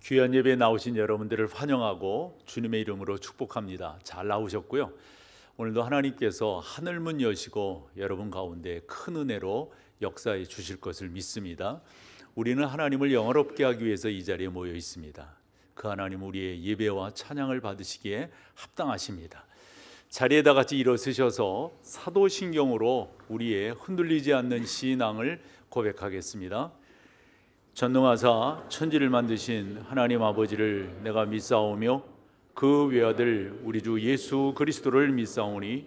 귀한 예배에 나오신 여러분들을 환영하고 주님의 이름으로 축복합니다. 잘 나오셨고요. 오늘도 하나님께서 하늘문 여시고 여러분 가운데 큰 은혜로 역사해 주실 것을 믿습니다. 우리는 하나님을 영화롭게 하기 위해서 이 자리에 모여 있습니다. 그 하나님 우리의 예배와 찬양을 받으시기에 합당하십니다. 자리에 다 같이 일어서셔서 사도신경으로 우리의 흔들리지 않는 신앙을 고백하겠습니다. 전능하사 천지를 만드신 하나님 아버지를 내가 믿사오며 그 외아들 우리 주 예수 그리스도를 믿사오니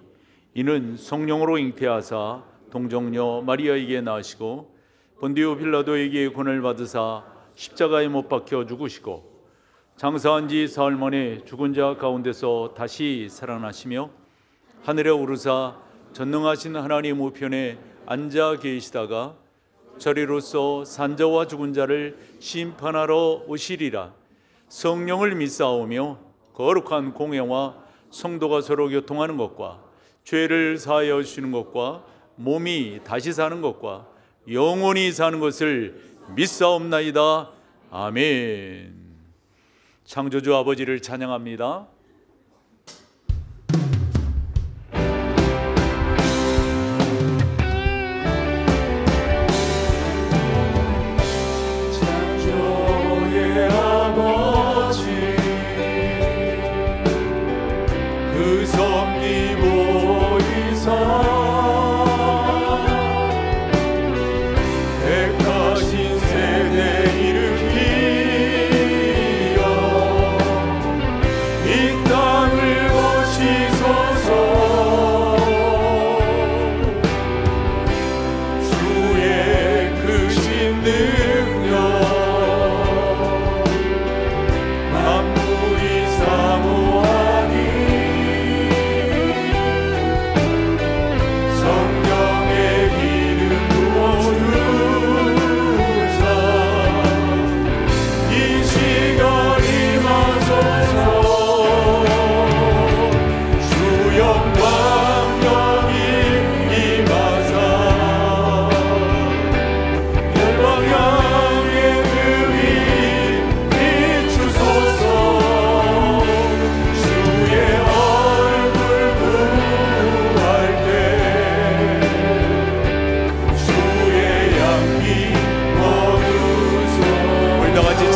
이는 성령으로 잉태하사 동정녀 마리아에게 나시고 본디오 빌라도에게 고난을 받으사 십자가에 못 박혀 죽으시고 장사한 지 사흘 만에 죽은 자 가운데서 다시 살아나시며 하늘에 오르사 전능하신 하나님 우편에 앉아 계시다가 저리로서 산자와 죽은 자를 심판하러 오시리라. 성령을 믿사오며 거룩한 공회와 성도가 서로 교통하는 것과 죄를 사하여 주시는 것과 몸이 다시 사는 것과 영원히 사는 것을 믿사옵나이다. 아멘. 창조주 아버지를 찬양합니다.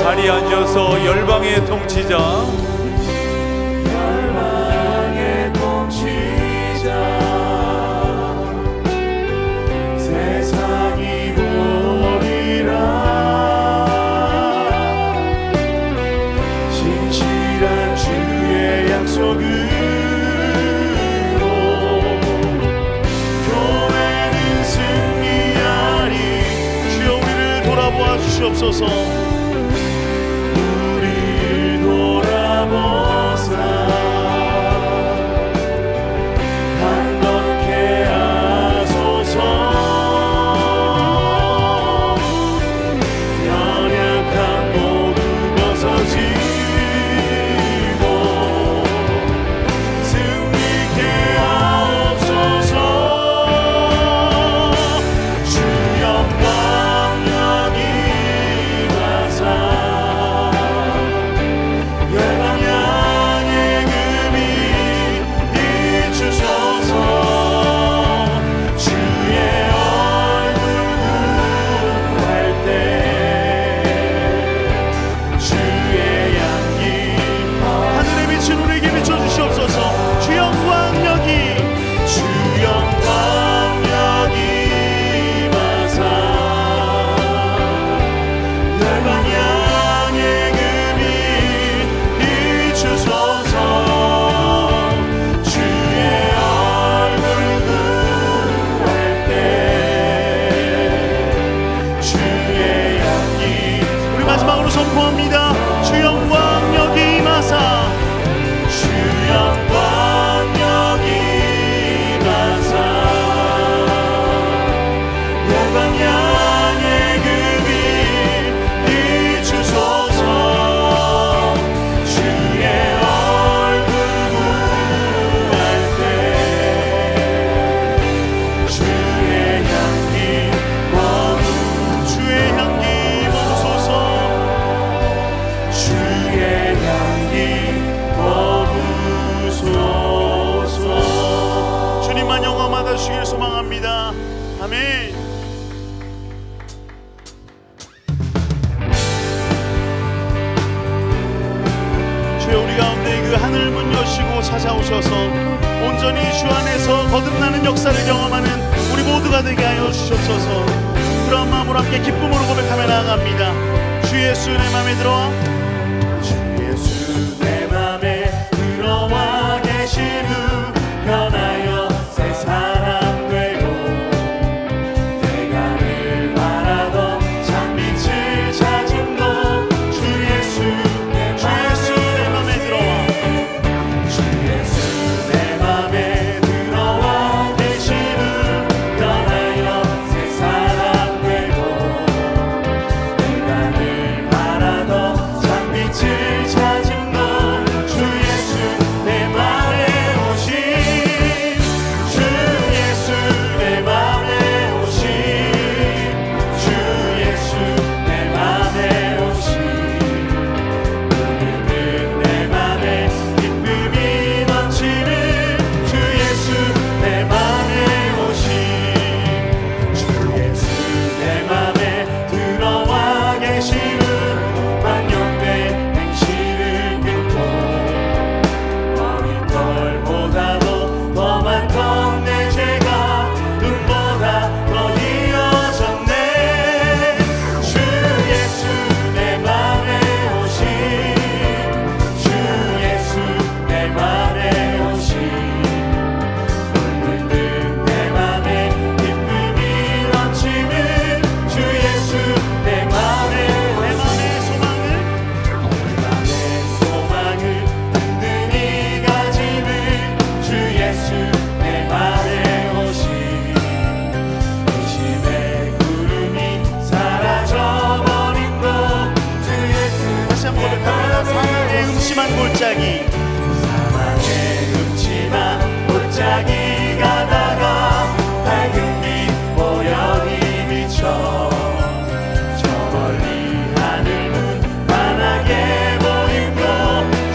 자리에 앉아서 열방의 통치자 세상이 보리라 신실한 주의 약속으로 교회는 승리하리. 주여 우리를 돌아보아 주시옵소서. 주여 영광 여기 주시길 소망합니다. 아멘. 주여, 우리 가운데 그 하늘 문 여시고 찾아오셔서 온전히 주 안에서 거듭나는 역사를 경험하는 우리 모두가 되게 하여 주시옵소서. 그런 마음으로 함께 기쁨으로 고백하며 나아갑니다. 주 예수 내 맘에 들어와, 주 예수 내 맘에 들어와 계신 후 변하여 새 사람 되고 내가 늘 바라던 참빛을 찾은 너 주 예수 내 맘에 들어와, 주 예수 내 맘에 들어와 계신 후 변하여 새 사람 되고 내가 늘 바라던 참빛을 찾은 너 주 예수 내 맘에 오신, 주 예수 내 맘에 오신, 주 예수 내 맘에 오신, 오늘은 내 맘에 기쁨이 넘치는 주 예수 내 맘에 오신, 주 예수 내 맘에 들어와 계신 후 만년의 행실을 끊고 머리털보다도 더 많던 내 죄가 눈보다 더 이어졌네. 주 예수 내 맘에 오신, 주 예수 내 맘에 오신, 오늘은 내 맘에 기쁨이 넘치는 주 예수 내 맘에 소망을 든든히 가지는 주 예수 내 맘에 오신, 의심의 구름이 사라져버린 곳 주 예수. 다시 한번 고백합니다. 사망의 음침한 골짜기, 사망의 음침한 골짜기 가다가 밝은 빛 보연히 비쳐 저 멀리 하늘 문 환하게 보인 곳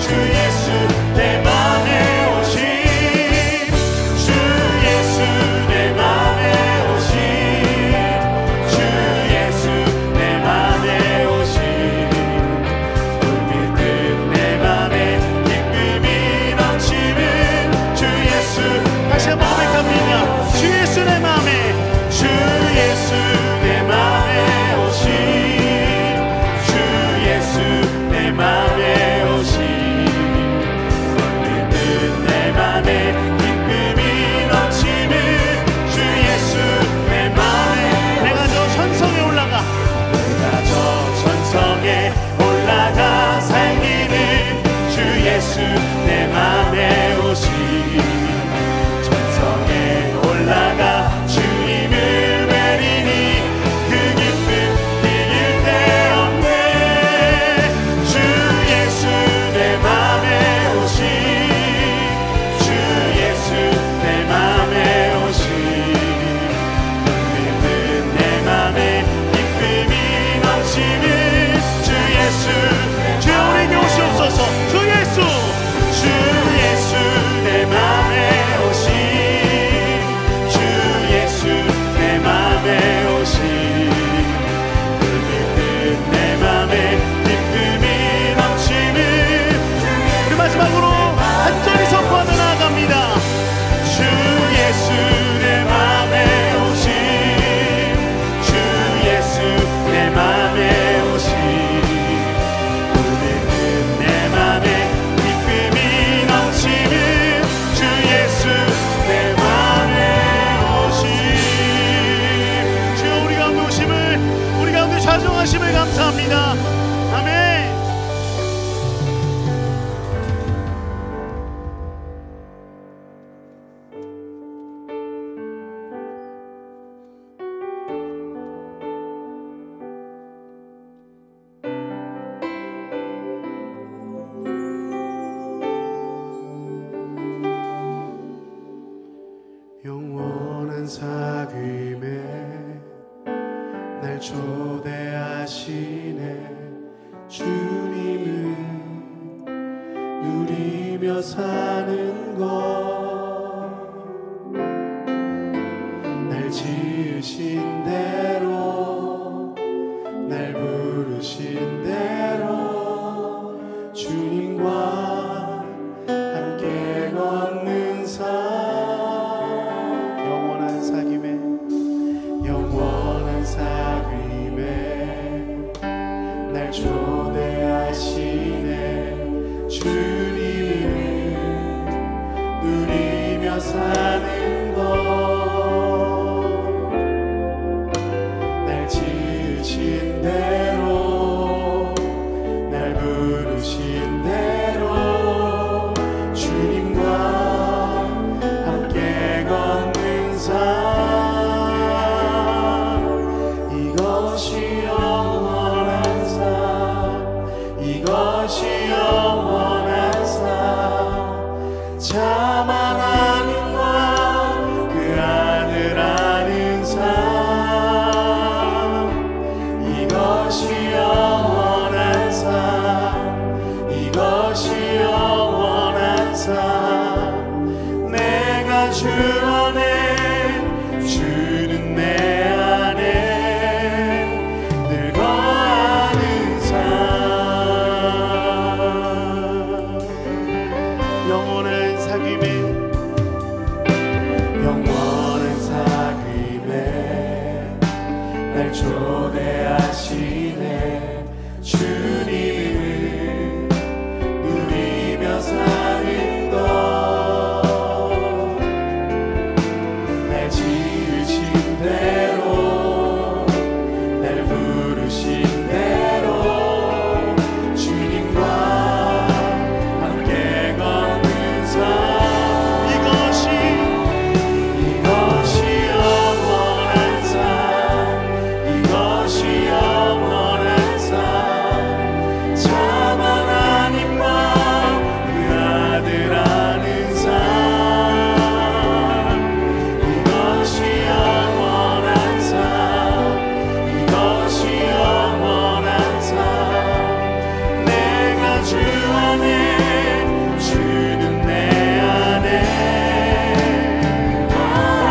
주 예수 내 맘에 오신, 주 예수 내 맘에 오신, 주 예수 내 맘에 오신, 불빛 내 맘에 기쁨이 넘치는 주 예수. 다시 한번 고백합니다. 주 예수 내 맘에, 주 예수 내 맘에 오신, 주 예수 내 맘에 오신, 불빛 내 맘에 기쁨이 넘치는 주 예수 내 맘에. 내가 저 천성에 올라가, 내가 저 천성에 올라가 살기는 주 예수 내 맘에 오신, 천성에 올라가 주님을 뵈리니 그 기쁨 이길 데 없네. 주 예수 내 맘에 오신, 주 예수 내 맘에 오신, 불빛은 내 맘에 기쁨이 넘치는 주 예수. 주여 우리에게 오시옵소서. 주 예수, 주 예수 내 맘에 오신, 주 예수 내 맘에 오신, 불빛은 내 맘에 기쁨이 넘치는. 우리 마지막으로 간절히 선포하며 나아갑니다. 주 예수 내 맘에 오신, 주 예수 내 맘에 오신, 불빛은 내 맘에 기쁨이 넘치는 주 예수 내 맘에 오신. 주여 우리 가운데 오심을, 우리 가운데 좌정하심을 감사합니다. 아멘. 영원한 사귐에 날 초대하시네. 주님을 누리며 사는 것 지으신 대로 날 부르신 대로 주님과 함께 걷는 삶 영원한 사귐에 날 초대하시네 주님을 누리며 사는 것 날 지으신 대로 날 부르신 대로 주님과 함께 걷는 삶 이것이 영원한 삶 이것이 영원한 삶 참 하나님과 그 아들 아는 삶 이것이 영원한 삶 이것이 영원한 삶 내가 주 안에 주는 내 안에 늘 거하는 삶 영원한 사귐에 날 초대하시네 주님을 누리며 사는 것 날 지으신 대로 날 부르신 대로 주님과 함께 걷는 삶 이것이 영원한 삶 이것이 영원한 삶 참 하나님과 그 아들 아는 삶 이것이 영원한 삶 이것이 영원한 삶 내가 주 안에 주는 내 안에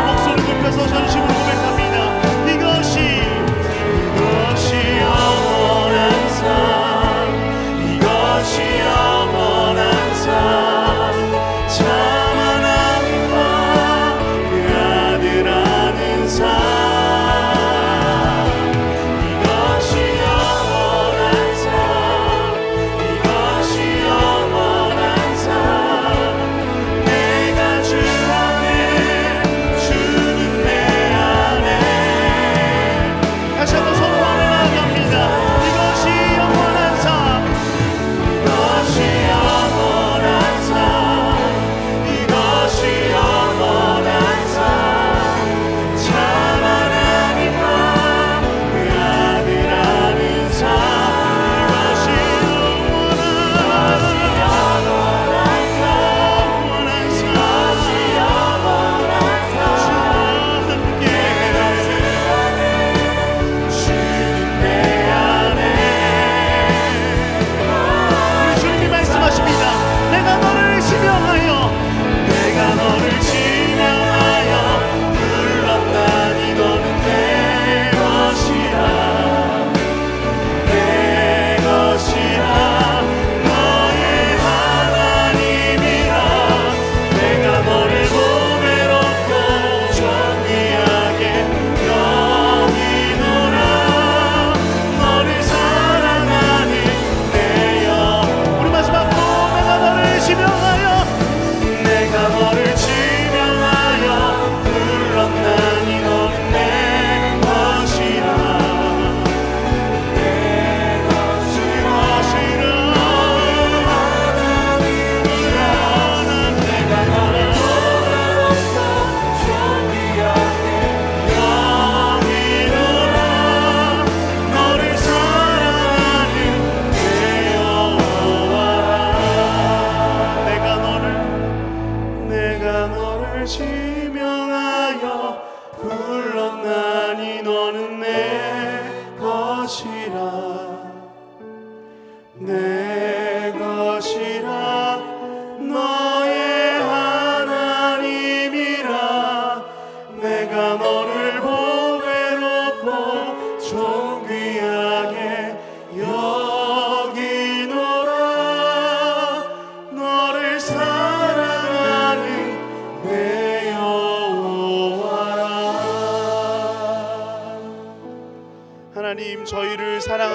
목소리 높여서 전심으로 고백합니다 이것이 영원한 삶 이것이 영원한 삶 참 하나님과 그 아들 아는 삶 이것이 영원한 삶 이것이 영원한 삶 내가 주 안에 주는 내 안에 다시 한번 서로 나갑니다 이것이 영원한 삶 이것이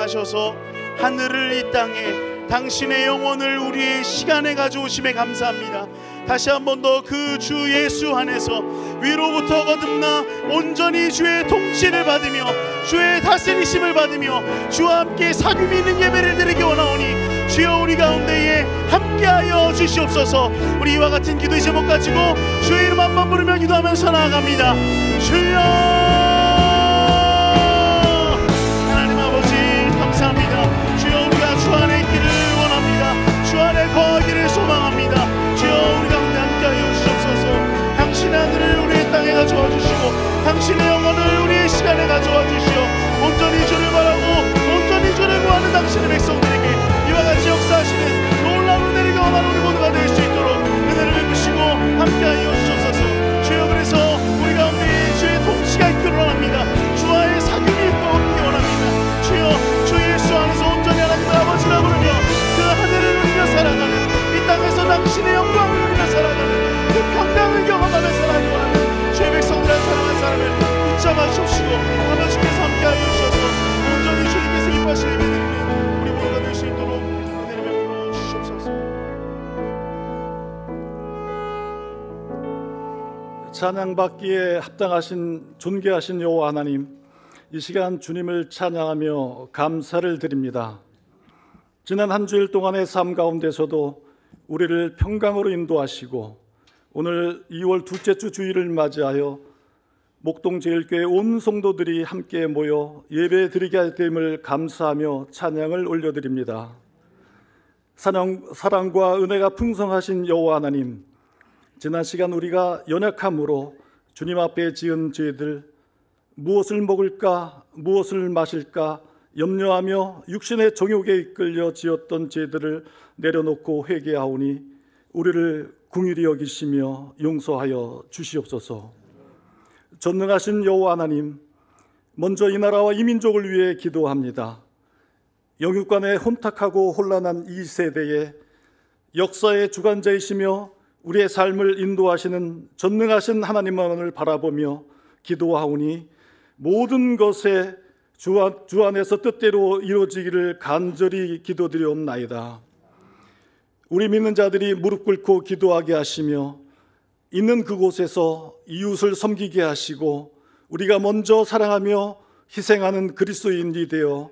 사랑하셔서 하늘을 이 땅에 당신의 영혼을 우리의 시간에 가져오심에 감사합니다. 다시 한 번 더 그 주 예수 안에서 위로부터 거듭나 온전히 주의 통치를 받으며 주의 다스리심을 받으며 주와 함께 사귐이 있는 예배를 드리기 원하오니 주여 우리 가운데에 함께하여 주시옵소서. 우리 이와 같은 기도의 제목 가지고 주의 이름 한 번 부르며 기도하면서 나아갑니다. 주여 하나님 아버지 감사합니다. 주여 우리가 주 안에 있기를 원합니다. 주 안에 거하기를 소망합니다. 주여 우리 가운데 함께하여 주시옵소서. 당신의 하늘을 우리의 땅에 가져와 주시고 당신의 영혼을 우리의 시간에 가져와 주시오. 온전히 주를 바라고 온전히 주를 구하는 당신의 백성들에게 이와 같이 역사하시는 놀라운 은혜를 경험하는 우리 모두가 될 수 있도록 은혜를 베푸시고 함께하여 주옵소서. 주여 그래서 우리 가운데 주의 통치가 있기를 원합니다. 주와의 사귐이 있기 원합니다. 주여 주 예수 안에서 온전히 하나님의 아버지라 부르며 그 하늘을 누리며 살아가는 이 땅에서 당신의 영광을 누리며 살아가는 그 평강을 경험하며 살아가기 원하는 주의 백성들을 사랑한 사람을 붙잡아 주시고 아버지께서 함께하여 주셔서 온전히 주님께서 기뻐하시는 예배드리는 우리 모두가 될 수 있도록 은혜를 베풀어 주시옵소서. 찬양받기에 합당하신 존귀하신 여호와 하나님, 이 시간 주님을 찬양하며 감사를 드립니다. 지난 한 주일 동안의 삶 가운데서도 우리를 평강으로 인도하시고 오늘 2월 둘째 주 주일을 맞이하여 목동제일교회 온 성도들이 함께 모여 예배 드리게 됨을 감사하며 찬양을 올려드립니다. 사랑과 은혜가 풍성하신 여호와 하나님, 지난 시간 우리가 연약함으로 주님 앞에 지은 죄들, 무엇을 먹을까 무엇을 마실까 염려하며 육신의 정욕에 이끌려 지었던 죄들을 내려놓고 회개하오니 우리를 긍휼히 여기시며 용서하여 주시옵소서. 전능하신 여호와 하나님, 먼저 이 나라와 이 민족을 위해 기도합니다. 영육간에 혼탁하고 혼란한 이 세대에 역사의 주관자이시며 우리의 삶을 인도하시는 전능하신 하나님만을 바라보며 기도하오니 모든 것에 주 안에서 뜻대로 이루어지기를 간절히 기도드리옵나이다. 우리 믿는 자들이 무릎 꿇고 기도하게 하시며 있는 그곳에서 이웃을 섬기게 하시고 우리가 먼저 사랑하며 희생하는 그리스도인이 되어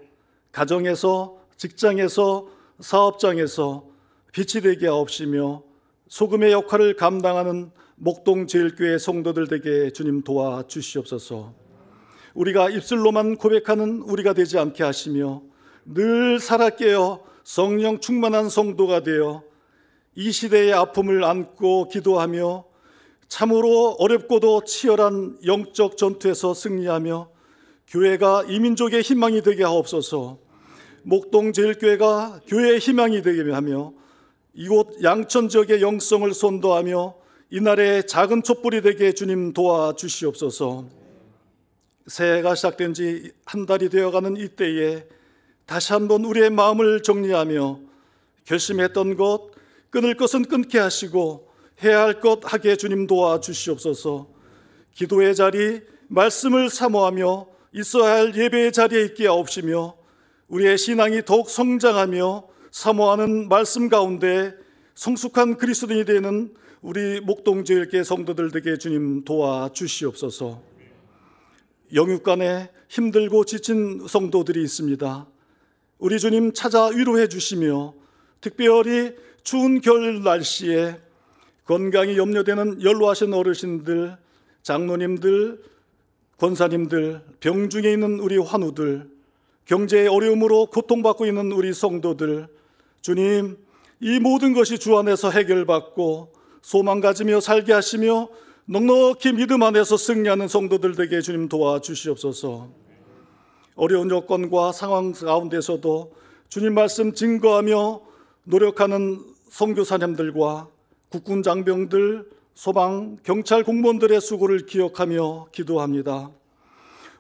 가정에서, 직장에서, 사업장에서 빛이 되게 하옵시며 소금의 역할을 감당하는 목동제일교회 성도들 되게 주님 도와주시옵소서. 우리가 입술로만 고백하는 우리가 되지 않게 하시며 늘 살아 깨어 성령 충만한 성도가 되어 이 시대의 아픔을 안고 기도하며 참으로 어렵고도 치열한 영적 전투에서 승리하며 교회가 이 민족의 희망이 되게 하옵소서. 목동제일교회가 교회의 희망이 되게 하며 이곳 양천 지역의 영성을 선도하며 이날의 작은 촛불이 되게 주님 도와주시옵소서. 새해가 시작된 지 한 달이 되어가는 이때에 다시 한번 우리의 마음을 정리하며 결심했던 것, 끊을 것은 끊게 하시고 해야 할 것 하게 주님 도와주시옵소서. 기도의 자리, 말씀을 사모하며 있어야 할 예배의 자리에 있게 하옵시며 우리의 신앙이 더욱 성장하며 사모하는 말씀 가운데 성숙한 그리스도인이 되는 우리 목동제일교회 성도들 되게 주님 도와주시옵소서. 영육간에 힘들고 지친 성도들이 있습니다. 우리 주님 찾아 위로해 주시며 특별히 추운 겨울 날씨에 건강이 염려되는 연로하신 어르신들, 장로님들, 권사님들, 병 중에 있는 우리 환우들, 경제의 어려움으로 고통받고 있는 우리 성도들, 주님, 이 모든 것이 주 안에서 해결받고 소망 가지며 살게 하시며 넉넉히 믿음 안에서 승리하는 성도들 되게 주님 도와주시옵소서. 어려운 여건과 상황 가운데서도 주님 말씀 증거하며 노력하는 선교사님들과 국군 장병들, 소방, 경찰 공무원들의 수고를 기억하며 기도합니다.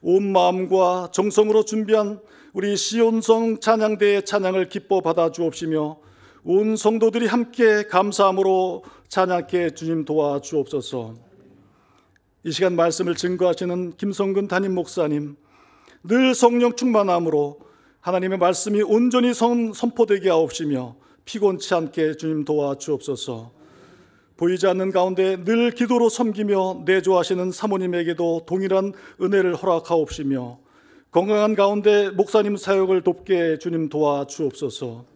온 마음과 정성으로 준비한 우리 시온성 찬양대의 찬양을 기뻐 받아 주옵시며 온 성도들이 함께 감사함으로 찬양케 주님 도와주옵소서. 이 시간 말씀을 증거하시는 김성근 담임 목사님, 늘 성령 충만함으로 하나님의 말씀이 온전히 선포되게 하옵시며 피곤치 않게 주님 도와주옵소서. 보이지 않는 가운데 늘 기도로 섬기며 내조하시는 사모님에게도 동일한 은혜를 허락하옵시며 건강한 가운데 목사님 사역을 돕게 주님 도와주옵소서.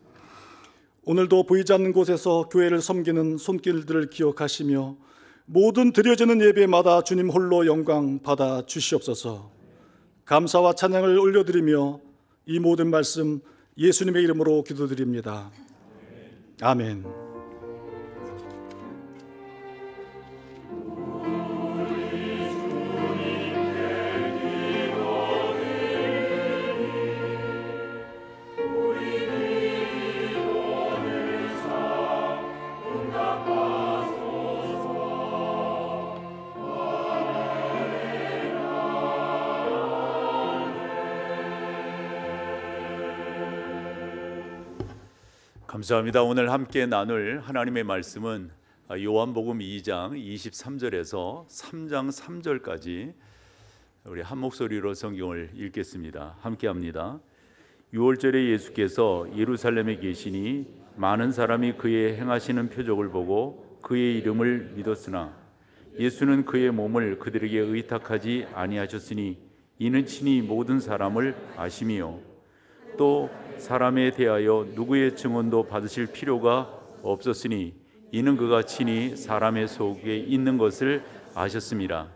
오늘도 보이지 않는 곳에서 교회를 섬기는 손길들을 기억하시며 모든 드려지는 예배마다 주님 홀로 영광 받아 주시옵소서. 감사와 찬양을 올려드리며 이 모든 말씀 예수님의 이름으로 기도드립니다. 아멘. 감사합니다. 오늘 함께 나눌 하나님의 말씀은 요한복음 2장 23절에서 3장 3절까지 우리 한 목소리로 성경을 읽겠습니다. 함께 합니다. 6월절에 예수께서 예루살렘에 계시니 많은 사람이 그의 행하시는 표적을 보고 그의 이름을 믿었으나 예수는 그의 몸을 그들에게 의탁하지 아니하셨으니 이는 친히 모든 사람을 아심이요 또 사람에 대하여 누구의 증언도 받으실 필요가 없었으니 이는 그가 친히 사람의 속에 있는 것을 아셨습니다.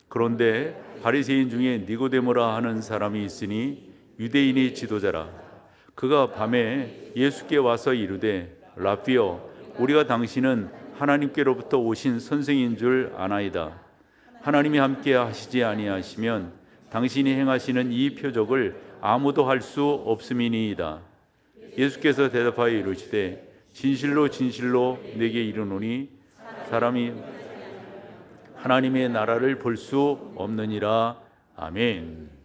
그런데 바리새인 중에 니고데모라 하는 사람이 있으니 유대인의 지도자라. 그가 밤에 예수께 와서 이르되 라삐여 우리가 당신은 하나님께로부터 오신 선생인 줄 아나이다. 하나님이 함께 하시지 아니하시면 당신이 행하시는 이 표적을 아무도 할 수 없음이니이다. 예수께서 대답하여 이르시되 진실로 진실로 내게 이르노니 사람이 하나님의 나라를 볼 수 없느니라. 아멘.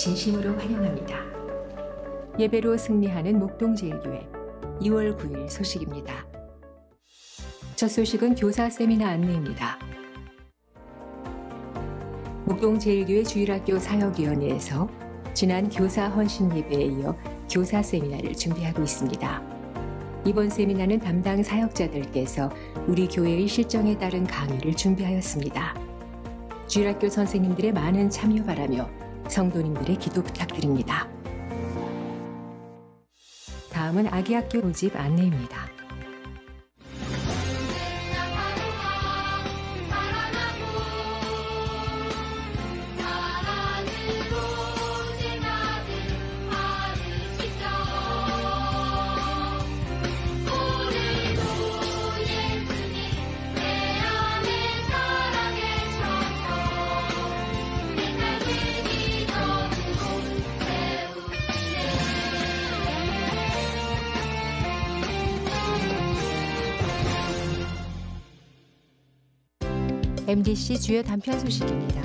진심으로 환영합니다. 예배로 승리하는 목동제일교회 2월 9일 소식입니다. 첫 소식은 교사 세미나 안내입니다. 목동제일교회 주일학교 사역위원회에서 지난 교사 헌신 예배에 이어 교사 세미나를 준비하고 있습니다. 이번 세미나는 담당 사역자들께서 우리 교회의 실정에 따른 강의를 준비하였습니다. 주일학교 선생님들의 많은 참여 바라며 성도님들의 기도 부탁드립니다. 다음은 아기학교 모집 안내입니다. MDC 주요 단편 소식입니다.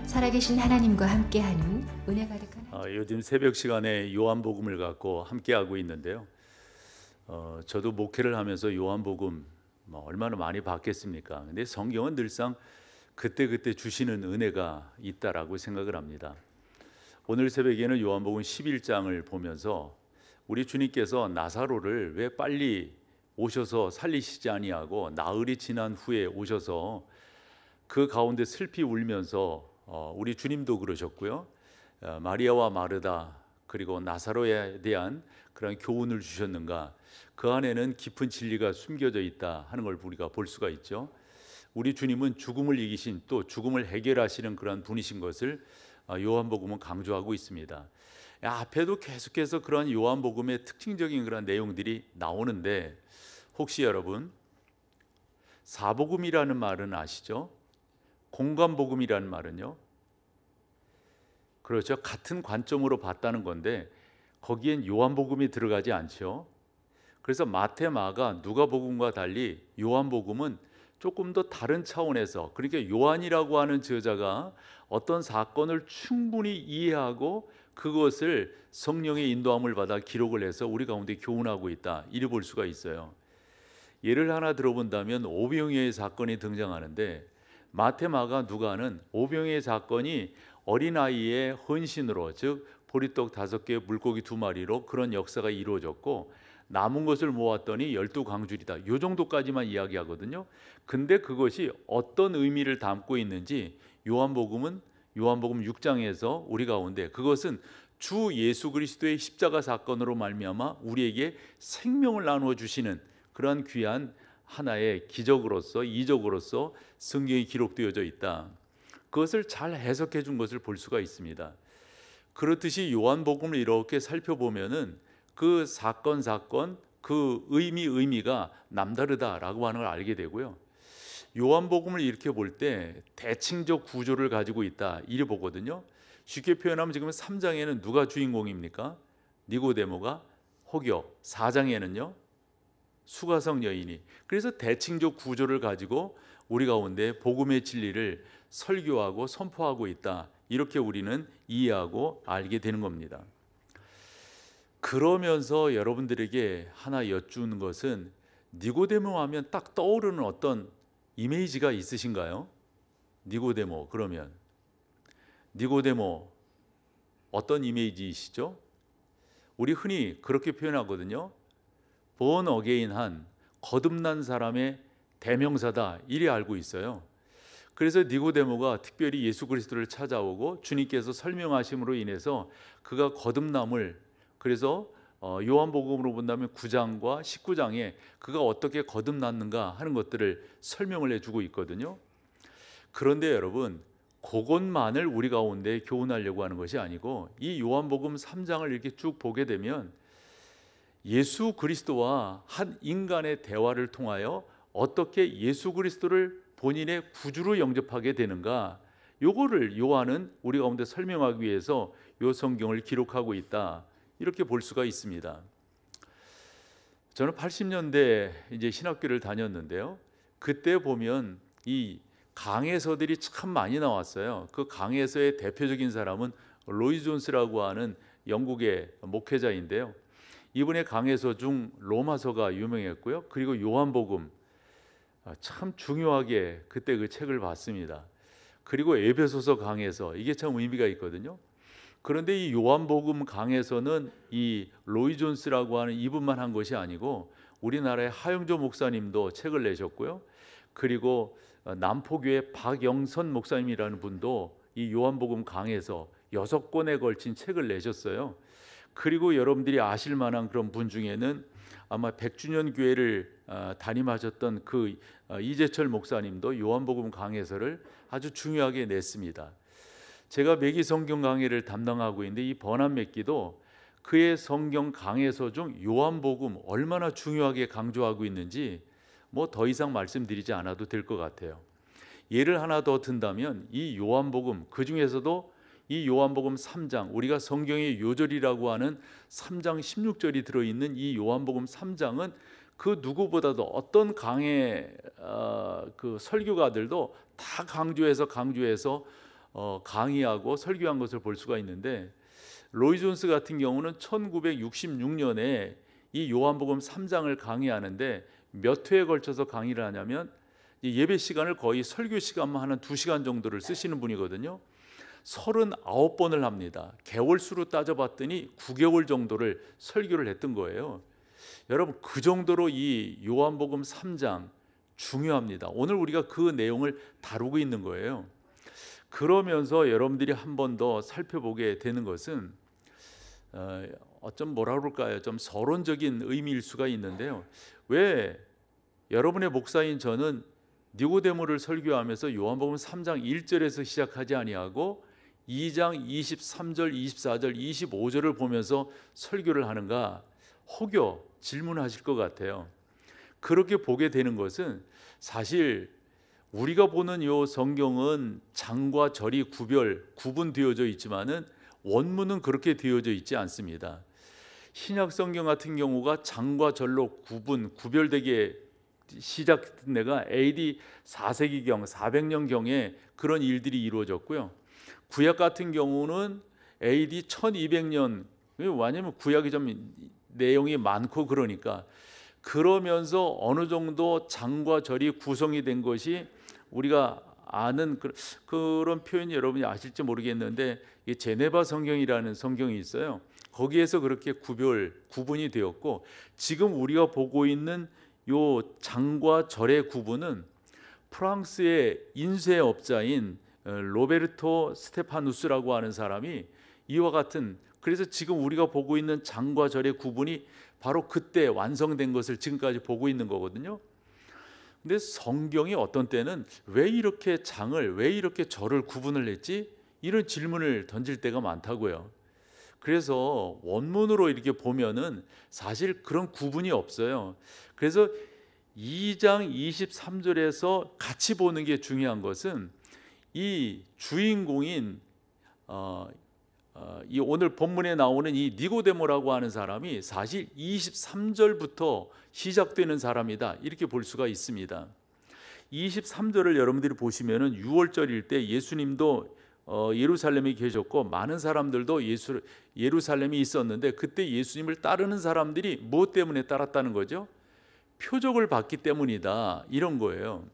살아계신 하나님과 함께하는 은혜 가득한 요즘 새벽 시간에 요한복음을 갖고 함께하고 있는데요. 저도 목회를 하면서 요한복음 얼마나 많이 받겠습니까? 근데 성경은 늘상 그때그때 주시는 은혜가 있다라고 생각을 합니다. 오늘 새벽에는 요한복음 11장을 보면서 우리 주님께서 나사로를 왜 빨리 오셔서 살리시지 아니하고 나흘이 지난 후에 오셔서 그 가운데 슬피 울면서 우리 주님도 그러셨고요. 마리아와 마르다 그리고 나사로에 대한 그런 교훈을 주셨는가? 그 안에는 깊은 진리가 숨겨져 있다 하는 걸 우리가 볼 수가 있죠. 우리 주님은 죽음을 이기신 또 죽음을 해결하시는 그런 분이신 것을 요한복음은 강조하고 있습니다. 앞에도 계속해서 그런 요한복음의 특징적인 그런 내용들이 나오는데 혹시 여러분 사복음이라는 말은 아시죠? 공관복음이라는 말은요. 그렇죠. 같은 관점으로 봤다는 건데 거기엔 요한복음이 들어가지 않죠. 그래서 마태, 마가, 누가복음과 달리 요한복음은 조금 더 다른 차원에서 그러니까 요한이라고 하는 저자가 어떤 사건을 충분히 이해하고 그것을 성령의 인도함을 받아 기록을 해서 우리 가운데 교훈하고 있다 이리 볼 수가 있어요. 예를 하나 들어본다면 오병이어의 사건이 등장하는데 마태, 마가, 누가는 오병이어의 사건이 어린아이의 헌신으로 즉 보리떡 5개 물고기 2마리로 그런 역사가 이루어졌고 남은 것을 모았더니 12광줄이다. 이 정도까지만 이야기하거든요. 근데 그것이 어떤 의미를 담고 있는지 요한복음 6장에서 우리 가운데 그것은 주 예수 그리스도의 십자가 사건으로 말미암아 우리에게 생명을 나누어 주시는 그런 귀한 하나의 기적으로서 이적으로서 성경이 기록되어져 있다. 그것을 잘 해석해 준 것을 볼 수가 있습니다. 그렇듯이 요한복음을 이렇게 살펴보면은 그 사건 그 의미가 남다르다라고 하는 걸 알게 되고요. 요한복음을 이렇게 볼 때 대칭적 구조를 가지고 있다 이리 보거든요. 쉽게 표현하면 지금 3장에는 누가 주인공입니까? 니고데모가 혹여 4장에는요 수가성 여인이. 그래서 대칭적 구조를 가지고 우리 가운데 복음의 진리를 설교하고 선포하고 있다 이렇게 우리는 이해하고 알게 되는 겁니다. 그러면서 여러분들에게 하나 여쭈는 것은 니고데모 하면 딱 떠오르는 어떤 이미지가 있으신가요? 니고데모 그러면 니고데모 어떤 이미지이시죠? 우리 흔히 그렇게 표현하거든요. born again한 거듭난 사람의 대명사다 이리 알고 있어요. 그래서 니고데모가 특별히 예수 그리스도를 찾아오고 주님께서 설명하심으로 인해서 그가 거듭남을 그래서 요한복음으로 본다면 9장과 19장에 그가 어떻게 거듭났는가 하는 것들을 설명을 해주고 있거든요. 그런데 여러분 그것만을 우리 가운데 교훈하려고 하는 것이 아니고 이 요한복음 3장을 이렇게 쭉 보게 되면 예수 그리스도와 한 인간의 대화를 통하여 어떻게 예수 그리스도를 본인의 구주로 영접하게 되는가, 요거를 요한은 우리 가운데 설명하기 위해서 요 성경을 기록하고 있다 이렇게 볼 수가 있습니다. 저는 80년대 이제 신학교를 다녔는데요. 그때 보면 이 강해서들이 참 많이 나왔어요. 그 강해서의 대표적인 사람은 로이 존스라고 하는 영국의 목회자인데요. 이분의 강해서 중 로마서가 유명했고요. 그리고 요한복음, 참 중요하게 그때 그 책을 봤습니다. 그리고 에베소서 강해서, 이게 참 의미가 있거든요. 그런데 이 요한복음 강해서는 이 로이 존스라고 하는 이분만 한 것이 아니고 우리나라의 하영조 목사님도 책을 내셨고요. 그리고 남포교회 박영선 목사님이라는 분도 이 요한복음 강해서 6권에 걸친 책을 내셨어요. 그리고 여러분들이 아실 만한 그런 분 중에는 아마 100주년 교회를 담임하셨던 그 이재철 목사님도 요한복음 강해서를 아주 중요하게 냈습니다. 제가 매기 성경 강해를 담당하고 있는데 이 번안 매기도 그의 성경 강해서 중 요한복음 얼마나 중요하게 강조하고 있는지 뭐 더 이상 말씀드리지 않아도 될 것 같아요. 예를 하나 더 든다면 이 요한복음, 그 중에서도 이 요한복음 3장, 우리가 성경의 요절이라고 하는 3장 16절이 들어있는 이 요한복음 3장은 그 누구보다도 어떤 강해 그 설교가들도 다 강조해서 강의하고 설교한 것을 볼 수가 있는데, 로이 존스 같은 경우는 1966년에 이 요한복음 3장을 강의하는데 몇 회에 걸쳐서 강의를 하냐면 예배 시간을 거의 설교 시간만 하는 2시간 정도를 쓰시는 분이거든요. 39번을 합니다. 개월수로 따져봤더니 9개월 정도를 설교를 했던 거예요. 여러분, 그 정도로 이 요한복음 3장 중요합니다. 오늘 우리가 그 내용을 다루고 있는 거예요. 그러면서 여러분들이 한 번 더 살펴보게 되는 것은 어쩜 뭐라 그럴까요? 좀 서론적인 의미일 수가 있는데요. 왜 여러분의 목사인 저는 니고데모를 설교하면서 요한복음 3장 1절에서 시작하지 아니하고 2장 23절, 24절, 25절을 보면서 설교를 하는가? 혹여 질문하실 것 같아요. 그렇게 보게 되는 것은 사실 우리가 보는 요 성경은 장과 절이 구분되어져 있지만은 원문은 그렇게 되어져 있지 않습니다. 신약 성경 같은 경우가 장과 절로 구별되게 시작된 데가 AD 4세기경, 400년경에 그런 일들이 이루어졌고요. 구약 같은 경우는 AD 1200년, 왜냐하면 구약이 좀 내용이 많고 그러면서 어느 정도 장과 절이 구성이 된 것이 우리가 아는 그런 표현이 여러분이 아실지 모르겠는데 이 제네바 성경이라는 성경이 있어요. 거기에서 그렇게 구분이 되었고, 지금 우리가 보고 있는 요 장과 절의 구분은 프랑스의 인쇄업자인 로베르토 스테파누스라고 하는 사람이 이와 같은, 그래서 지금 우리가 보고 있는 장과 절의 구분이 바로 그때 완성된 것을 지금까지 보고 있는 거거든요. 근데 성경이 어떤 때는 왜 이렇게 장을, 왜 이렇게 절을 구분을 했지? 이런 질문을 던질 때가 많다고요. 그래서 원문으로 이렇게 보면은 사실 그런 구분이 없어요. 그래서 2장 23절에서 같이 보는 게 중요한 것은 이 주인공인 이 오늘 본문에 나오는 이 니고데모라고 하는 사람이 사실 23절부터 시작되는 사람이다, 이렇게 볼 수가 있습니다. 23절을 여러분들이 보시면은 6월절일 때 예수님도 예루살렘에 계셨고 많은 사람들도 예루살렘에 있었는데 그때 예수님을 따르는 사람들이 무엇 때문에 따랐다는 거죠? 표적을 받기 때문이다, 이런 거예요.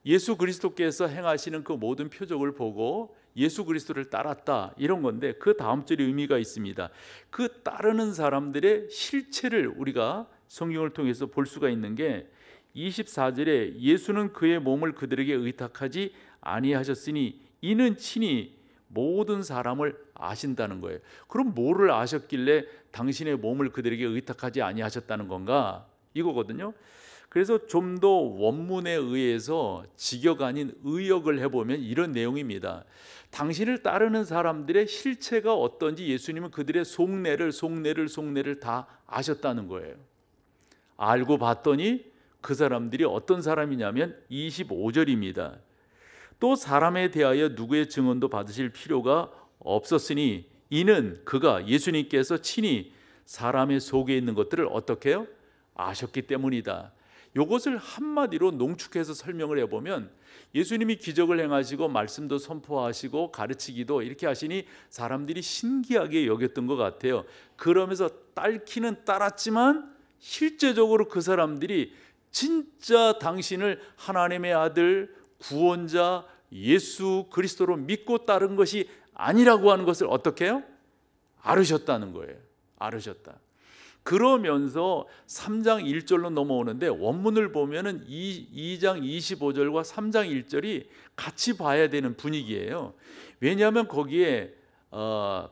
예수 그리스도께서 행하시는 그 모든 표적을 보고 예수 그리스도를 따랐다, 이런 건데 그 다음 절에 의미가 있습니다. 그 따르는 사람들의 실체를 우리가 성경을 통해서 볼 수가 있는 게 24절에 예수는 그의 몸을 그들에게 의탁하지 아니하셨으니 이는 친히 모든 사람을 아신다는 거예요. 그럼 뭐를 아셨길래 당신의 몸을 그들에게 의탁하지 아니하셨다는 건가? 이거거든요. 그래서 좀 더 원문에 의해서 직역 아닌 의역을 해보면 이런 내용입니다. 당신을 따르는 사람들의 실체가 어떤지 예수님은 그들의 속내를 다 아셨다는 거예요. 알고 봤더니 그 사람들이 어떤 사람이냐면 25절입니다. 또 사람에 대하여 누구의 증언도 받으실 필요가 없었으니 이는 그가 예수님께서 친히 사람의 속에 있는 것들을 어떻게 해요? 아셨기 때문이다. 이것을 한마디로 농축해서 설명을 해보면 예수님이 기적을 행하시고 말씀도 선포하시고 가르치기도 이렇게 하시니 사람들이 신기하게 여겼던 것 같아요. 그러면서 따르기는 따랐지만 실제적으로 그 사람들이 진짜 당신을 하나님의 아들, 구원자 예수 그리스도로 믿고 따른 것이 아니라고 하는 것을 어떻게 해요? 알으셨다는 거예요. 알으셨다. 그러면서 3장 1절로 넘어오는데 원문을 보면은 2장 25절과 3장 1절이 같이 봐야 되는 분위기예요. 왜냐하면 거기에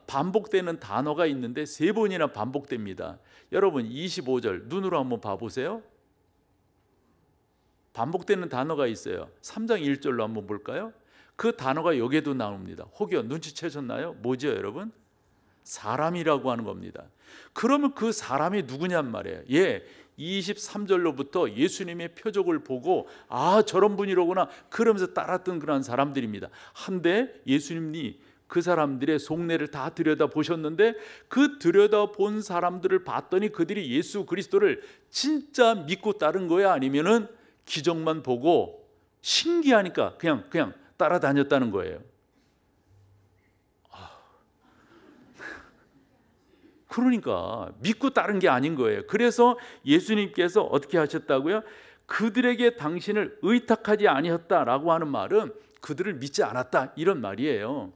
반복되는 단어가 있는데 3번이나 반복됩니다. 여러분 25절 눈으로 한번 봐보세요. 반복되는 단어가 있어요. 3장 1절로 한번 볼까요? 그 단어가 여기에도 나옵니다. 혹여 눈치채셨나요? 뭐죠 여러분? 사람이라고 하는 겁니다. 그러면 그 사람이 누구냔 말이에요. 23절로부터 예수님의 표적을 보고 아 저런 분이로구나 그러면서 따랐던 그런 사람들입니다. 한데 예수님이 그 사람들의 속내를 다 들여다보셨는데 그 들여다본 사람들을 봤더니 그들이 예수 그리스도를 진짜 믿고 따른 거야? 아니면은 기적만 보고 신기하니까 그냥 따라다녔다는 거예요. 그러니까 믿고 따른 게 아닌 거예요. 그래서 예수님께서 어떻게 하셨다고요? 그들에게 당신을 의탁하지 아니었다라고 하는 말은 그들을 믿지 않았다 이런 말이에요.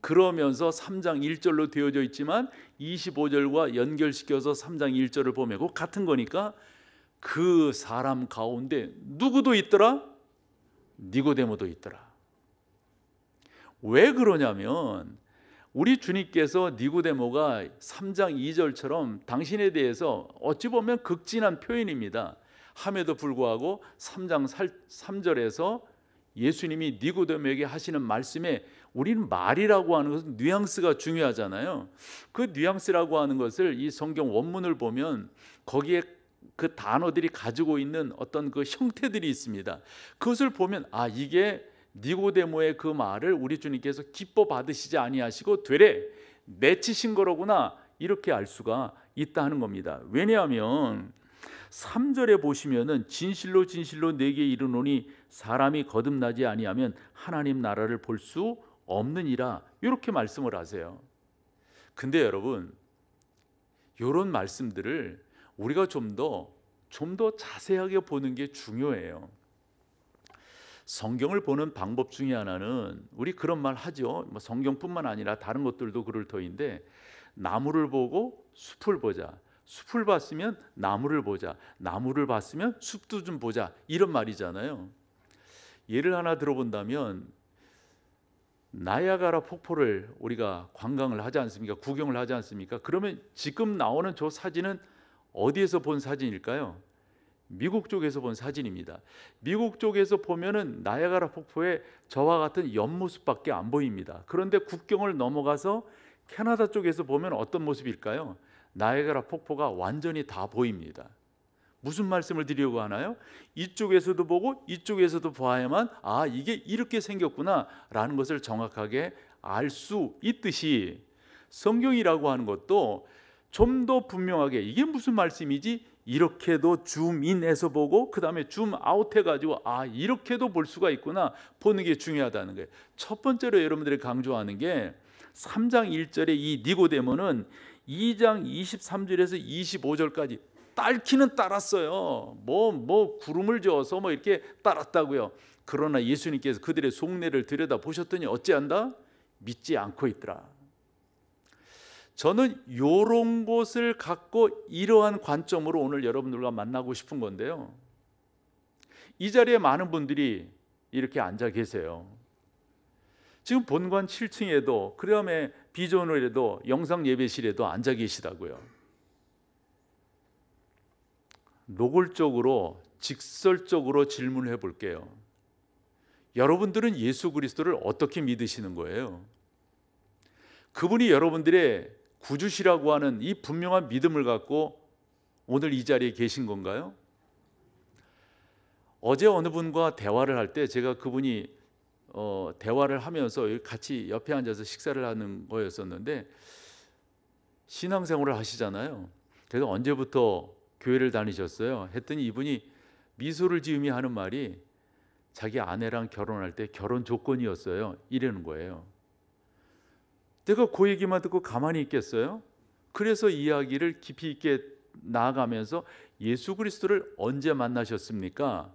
그러면서 3장 1절로 되어져 있지만 25절과 연결시켜서 3장 1절을 보면 그 같은 거니까 그 사람 가운데 누구도 있더라? 니고데모도 있더라. 왜 그러냐면 우리 주님께서 니고데모가 3장 2절처럼 당신에 대해서 어찌 보면 극진한 표현입니다. 함에도 불구하고 3장 3절에서 예수님이 니고데모에게 하시는 말씀에 우리는 말이라고 하는 것은 뉘앙스가 중요하잖아요. 그 뉘앙스라고 하는 것을 이 성경 원문을 보면 거기에 그 단어들이 가지고 있는 어떤 그 형태들이 있습니다. 그것을 보면 아 이게 니고데모의 그 말을 우리 주님께서 기뻐 받으시지 아니하시고 되레 내치신 거로구나 이렇게 알 수가 있다는 겁니다. 왜냐하면 3절에 보시면은 진실로 진실로 내게 이르노니 사람이 거듭나지 아니하면 하나님 나라를 볼 수 없느니라 이렇게 말씀을 하세요. 근데 여러분 이런 말씀들을 우리가 좀 더 자세하게 보는 게 중요해요. 성경을 보는 방법 중에 하나는 우리 그런 말 하죠. 뭐 성경뿐만 아니라 다른 것들도 그럴 터인데 나무를 보고 숲을 보자. 숲을 봤으면 나무를 보자. 나무를 봤으면 숲도 좀 보자. 이런 말이잖아요. 예를 하나 들어본다면 나야가라 폭포를 우리가 관광을 하지 않습니까? 구경을 하지 않습니까? 그러면 지금 나오는 저 사진은 어디에서 본 사진일까요? 미국 쪽에서 본 사진입니다. 미국 쪽에서 보면은 나야가라 폭포에 저와 같은 옆모습밖에 안 보입니다. 그런데 국경을 넘어가서 캐나다 쪽에서 보면 어떤 모습일까요? 나야가라 폭포가 완전히 다 보입니다. 무슨 말씀을 드리려고 하나요? 이쪽에서도 보고 이쪽에서도 봐야만 아 이게 이렇게 생겼구나 라는 것을 정확하게 알 수 있듯이 성경이라고 하는 것도 좀 더 분명하게 이게 무슨 말씀이지? 이렇게도 줌인해서 보고 그 다음에 줌아웃 해가지고 아 이렇게도 볼 수가 있구나 보는 게 중요하다는 거예요. 첫 번째로 여러분들이 강조하는 게 3장 1절의 이 니고데모는 2장 23절에서 25절까지 따르기는 따랐어요. 뭐 구름을 저어서 뭐 이렇게 따랐다고요. 그러나 예수님께서 그들의 속내를 들여다 보셨더니 어찌한다? 믿지 않고 있더라. 저는 이런 것을 갖고 이러한 관점으로 오늘 여러분들과 만나고 싶은 건데요. 이 자리에 많은 분들이 이렇게 앉아 계세요. 지금 본관 7층에도 그 다음에 비전홀에도 영상 예배실에도 앉아 계시다고요. 노골적으로 직설적으로 질문을 해볼게요. 여러분들은 예수 그리스도를 어떻게 믿으시는 거예요? 그분이 여러분들의 구주시라고 하는 이 분명한 믿음을 갖고 오늘 이 자리에 계신 건가요? 어제 어느 분과 대화를 할 때 제가 그분이 대화를 하면서 같이 옆에 앉아서 식사를 하는 거였었는데 신앙생활을 하시잖아요. 그래서 언제부터 교회를 다니셨어요? 했더니 이분이 미소를 지으며 하는 말이 자기 아내랑 결혼할 때 결혼 조건이었어요. 이러는 거예요. 내가 그 얘기만 듣고 가만히 있겠어요? 그래서 이야기를 깊이 있게 나아가면서 예수 그리스도를 언제 만나셨습니까?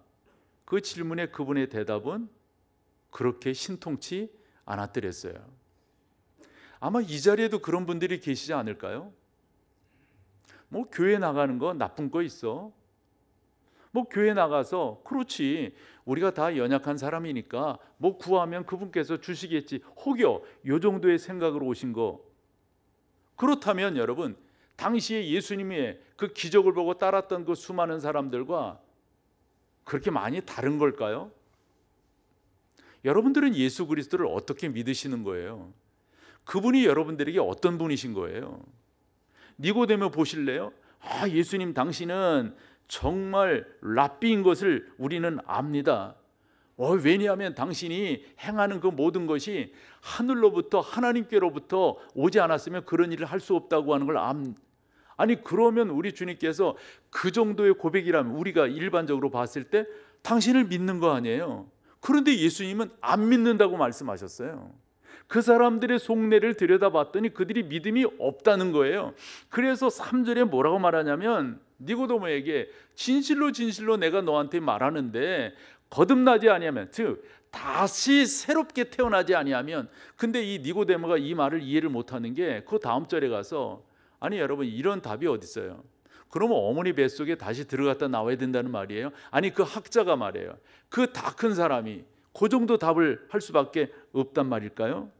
그 질문에 그분의 대답은 그렇게 신통치 않았더랬어요. 아마 이 자리에도 그런 분들이 계시지 않을까요? 뭐 교회 나가는 거 나쁜 거 있어? 뭐 교회 나가서 그렇지, 우리가 다 연약한 사람이니까 뭐 구하면 그분께서 주시겠지, 혹여 요 정도의 생각으로 오신 거. 그렇다면 여러분, 당시에 예수님의 그 기적을 보고 따랐던 그 수많은 사람들과 그렇게 많이 다른 걸까요? 여러분들은 예수 그리스도를 어떻게 믿으시는 거예요? 그분이 여러분들에게 어떤 분이신 거예요? 니고데모 보실래요? 예수님 당신은 정말 랍비인 것을 우리는 압니다. 왜냐하면 당신이 행하는 그 모든 것이 하늘로부터, 하나님께로부터 오지 않았으면 그런 일을 할 수 없다고 하는 걸 아니 그러면 우리 주님께서 그 정도의 고백이라면 우리가 일반적으로 봤을 때 당신을 믿는 거 아니에요? 그런데 예수님은 안 믿는다고 말씀하셨어요. 그 사람들의 속내를 들여다봤더니 그들이 믿음이 없다는 거예요. 그래서 3절에 뭐라고 말하냐면 니고데모에게 진실로 진실로 내가 너한테 말하는데 거듭나지 아니하면, 즉 다시 새롭게 태어나지 아니하면. 근데 이 니고데모가 이 말을 이해를 못하는 게 그 다음 절에 가서, 아니 여러분 이런 답이 어디 있어요? 그러면 어머니 뱃속에 다시 들어갔다 나와야 된다는 말이에요? 아니 그 학자가 말이에요. 그 다 큰 사람이 그 정도 답을 할 수밖에 없단 말일까요?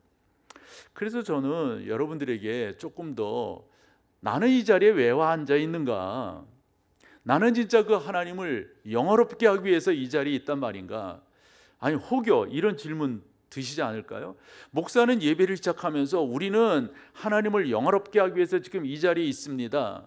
그래서 저는 여러분들에게 조금 더, 나는 이 자리에 왜 와 앉아 있는가? 나는 진짜 그 하나님을 영화롭게 하기 위해서 이 자리에 있단 말인가? 아니 혹여 이런 질문 드시지 않을까요? 목사는 예배를 시작하면서 우리는 하나님을 영화롭게 하기 위해서 지금 이 자리에 있습니다.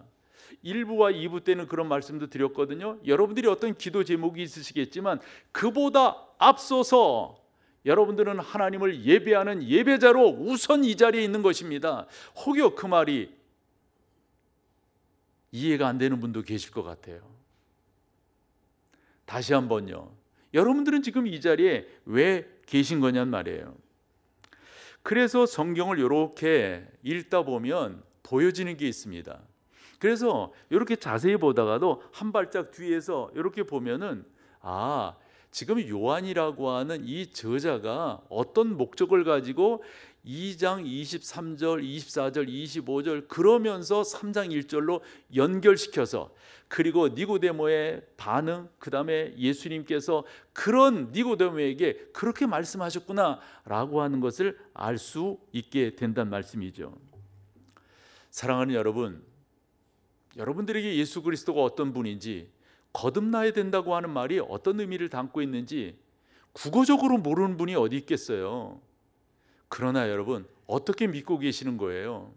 1부와 2부 때는 그런 말씀도 드렸거든요. 여러분들이 어떤 기도 제목이 있으시겠지만 그보다 앞서서 여러분들은 하나님을 예배하는 예배자로 우선 이 자리에 있는 것입니다. 혹여 그 말이 이해가 안 되는 분도 계실 것 같아요. 다시 한번요. 여러분들은 지금 이 자리에 왜 계신 거냔 말이에요. 그래서 성경을 이렇게 읽다 보면 보여지는 게 있습니다. 그래서 이렇게 자세히 보다가도 한 발짝 뒤에서 이렇게 보면은 지금 요한이라고 하는 이 저자가 어떤 목적을 가지고 2장 23절, 24절, 25절 그러면서 3장 1절로 연결시켜서, 그리고 니고데모의 반응, 그 다음에 예수님께서 그런 니고데모에게 그렇게 말씀하셨구나 라고 하는 것을 알 수 있게 된다는 말씀이죠. 사랑하는 여러분, 여러분들에게 예수 그리스도가 어떤 분인지, 거듭나야 된다고 하는 말이 어떤 의미를 담고 있는지 국어적으로 모르는 분이 어디 있겠어요. 그러나 여러분 어떻게 믿고 계시는 거예요?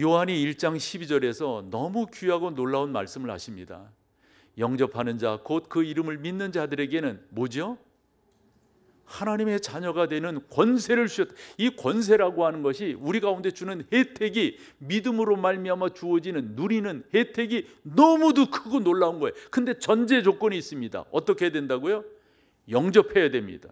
요한이 1장 12절에서 너무 귀하고 놀라운 말씀을 하십니다. 영접하는 자, 곧 그 이름을 믿는 자들에게는 뭐죠? 하나님의 자녀가 되는 권세를 주셨다. 이 권세라고 하는 것이 우리 가운데 주는 혜택이, 믿음으로 말미암아 주어지는 누리는 혜택이 너무도 크고 놀라운 거예요. 근데 전제 조건이 있습니다. 어떻게 해야 된다고요? 영접해야 됩니다.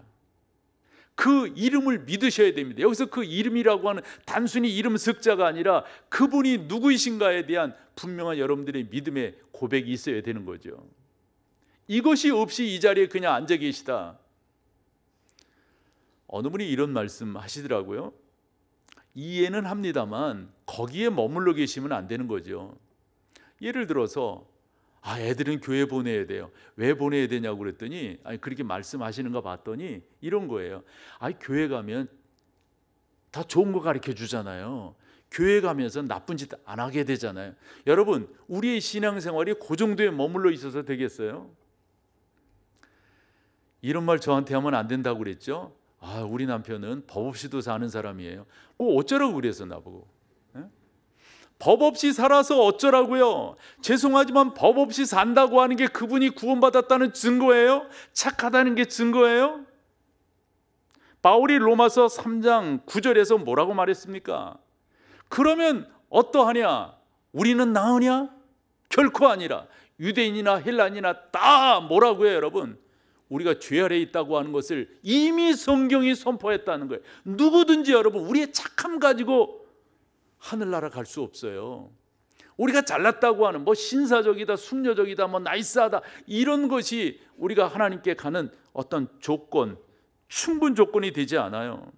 그 이름을 믿으셔야 됩니다. 여기서 그 이름이라고 하는 단순히 이름 석자가 아니라 그분이 누구이신가에 대한 분명한 여러분들의 믿음의 고백이 있어야 되는 거죠. 이것이 없이 이 자리에 그냥 앉아 계시다. 어느 분이 이런 말씀 하시더라고요. 이해는 합니다만 거기에 머물러 계시면 안 되는 거죠. 예를 들어서 애들은 교회 보내야 돼요. 왜 보내야 되냐고 그랬더니 그렇게 말씀하시는가 봤더니 이런 거예요. 교회 가면 다 좋은 거 가르쳐 주잖아요. 교회 가면서 나쁜 짓 안 하게 되잖아요. 여러분 우리의 신앙생활이 그 정도에 머물러 있어서 되겠어요? 이런 말 저한테 하면 안 된다고 그랬죠. 우리 남편은 법 없이도 사는 사람이에요. 어쩌라고 그래서 나보고. 법 없이 살아서 어쩌라고요? 죄송하지만 법 없이 산다고 하는 게 그분이 구원받았다는 증거예요? 착하다는 게 증거예요? 바울이 로마서 3장 9절에서 뭐라고 말했습니까? 그러면 어떠하냐? 우리는 나으냐? 결코 아니라 유대인이나 헬라인이나 다 뭐라고 해요, 여러분? 우리가 죄 아래에 있다고 하는 것을 이미 성경이 선포했다는 거예요. 누구든지 여러분 우리의 착함 가지고 하늘나라 갈 수 없어요. 우리가 잘났다고 하는 뭐 신사적이다, 숙녀적이다, 뭐 나이스하다 이런 것이 우리가 하나님께 가는 어떤 조건, 충분 조건이 되지 않아요.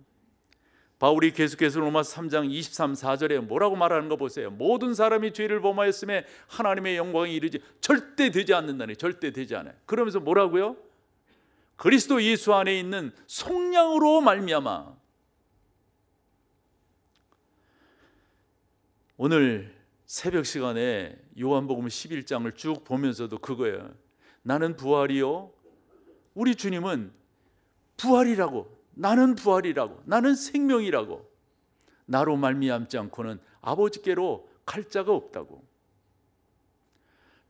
바울이 계속해서 로마서 3장 23, 4절에 뭐라고 말하는 거 보세요. 모든 사람이 죄를 범하였음에 하나님의 영광이 이르지 절대 되지 않는다니, 절대 되지 않아요. 그러면서 뭐라고요? 그리스도 예수 안에 있는 속량으로 말미암아. 오늘 새벽 시간에 요한복음 11장을 쭉 보면서도 그거예요. 나는 부활이요, 우리 주님은 부활이라고, 나는 부활이라고, 나는 생명이라고, 나로 말미암지 않고는 아버지께로 갈 자가 없다고.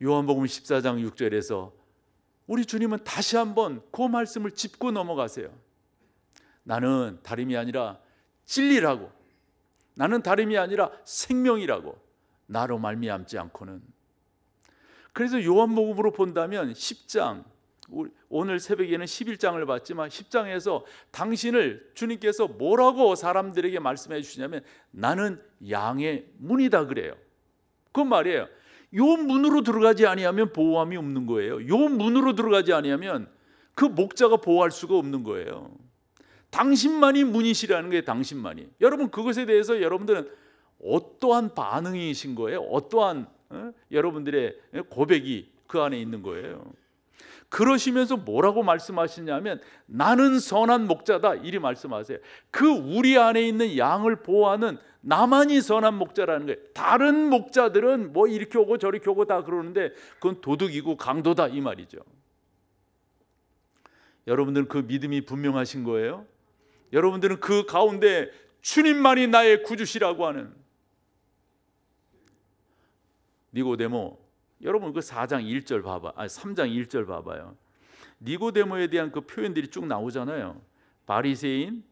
요한복음 14장 6절에서 우리 주님은 다시 한번 그 말씀을 짚고 넘어가세요. 나는 다름이 아니라 진리라고, 나는 다름이 아니라 생명이라고, 나로 말미암지 않고는. 그래서 요한복음으로 본다면 10장, 오늘 새벽에는 11장을 봤지만 10장에서 당신을 주님께서 뭐라고 사람들에게 말씀해 주시냐면 나는 양의 문이다 그래요. 그 말이에요. 요 문으로 들어가지 아니하면 보호함이 없는 거예요. 요 문으로 들어가지 아니하면 그 목자가 보호할 수가 없는 거예요. 당신만이 문이시라는 거예요. 당신만이. 여러분 그것에 대해서 여러분들은 어떠한 반응이신 거예요? 어떠한 여러분들의 고백이 그 안에 있는 거예요? 그러시면서 뭐라고 말씀하시냐면 나는 선한 목자다 이리 말씀하세요. 그 우리 안에 있는 양을 보호하는 나만이 선한 목자라는 거예요. 다른 목자들은 뭐 이렇게 오고 저렇게 오고 다 그러는데 그건 도둑이고 강도다 이 말이죠. 여러분들은 그 믿음이 분명하신 거예요? 여러분들은 그 가운데 주님만이 나의 구주시라고 하는 니고데모, 여러분 그 4장 1절 봐봐. 3장 1절 봐봐요. 니고데모에 대한 그 표현들이 쭉 나오잖아요. 바리새인,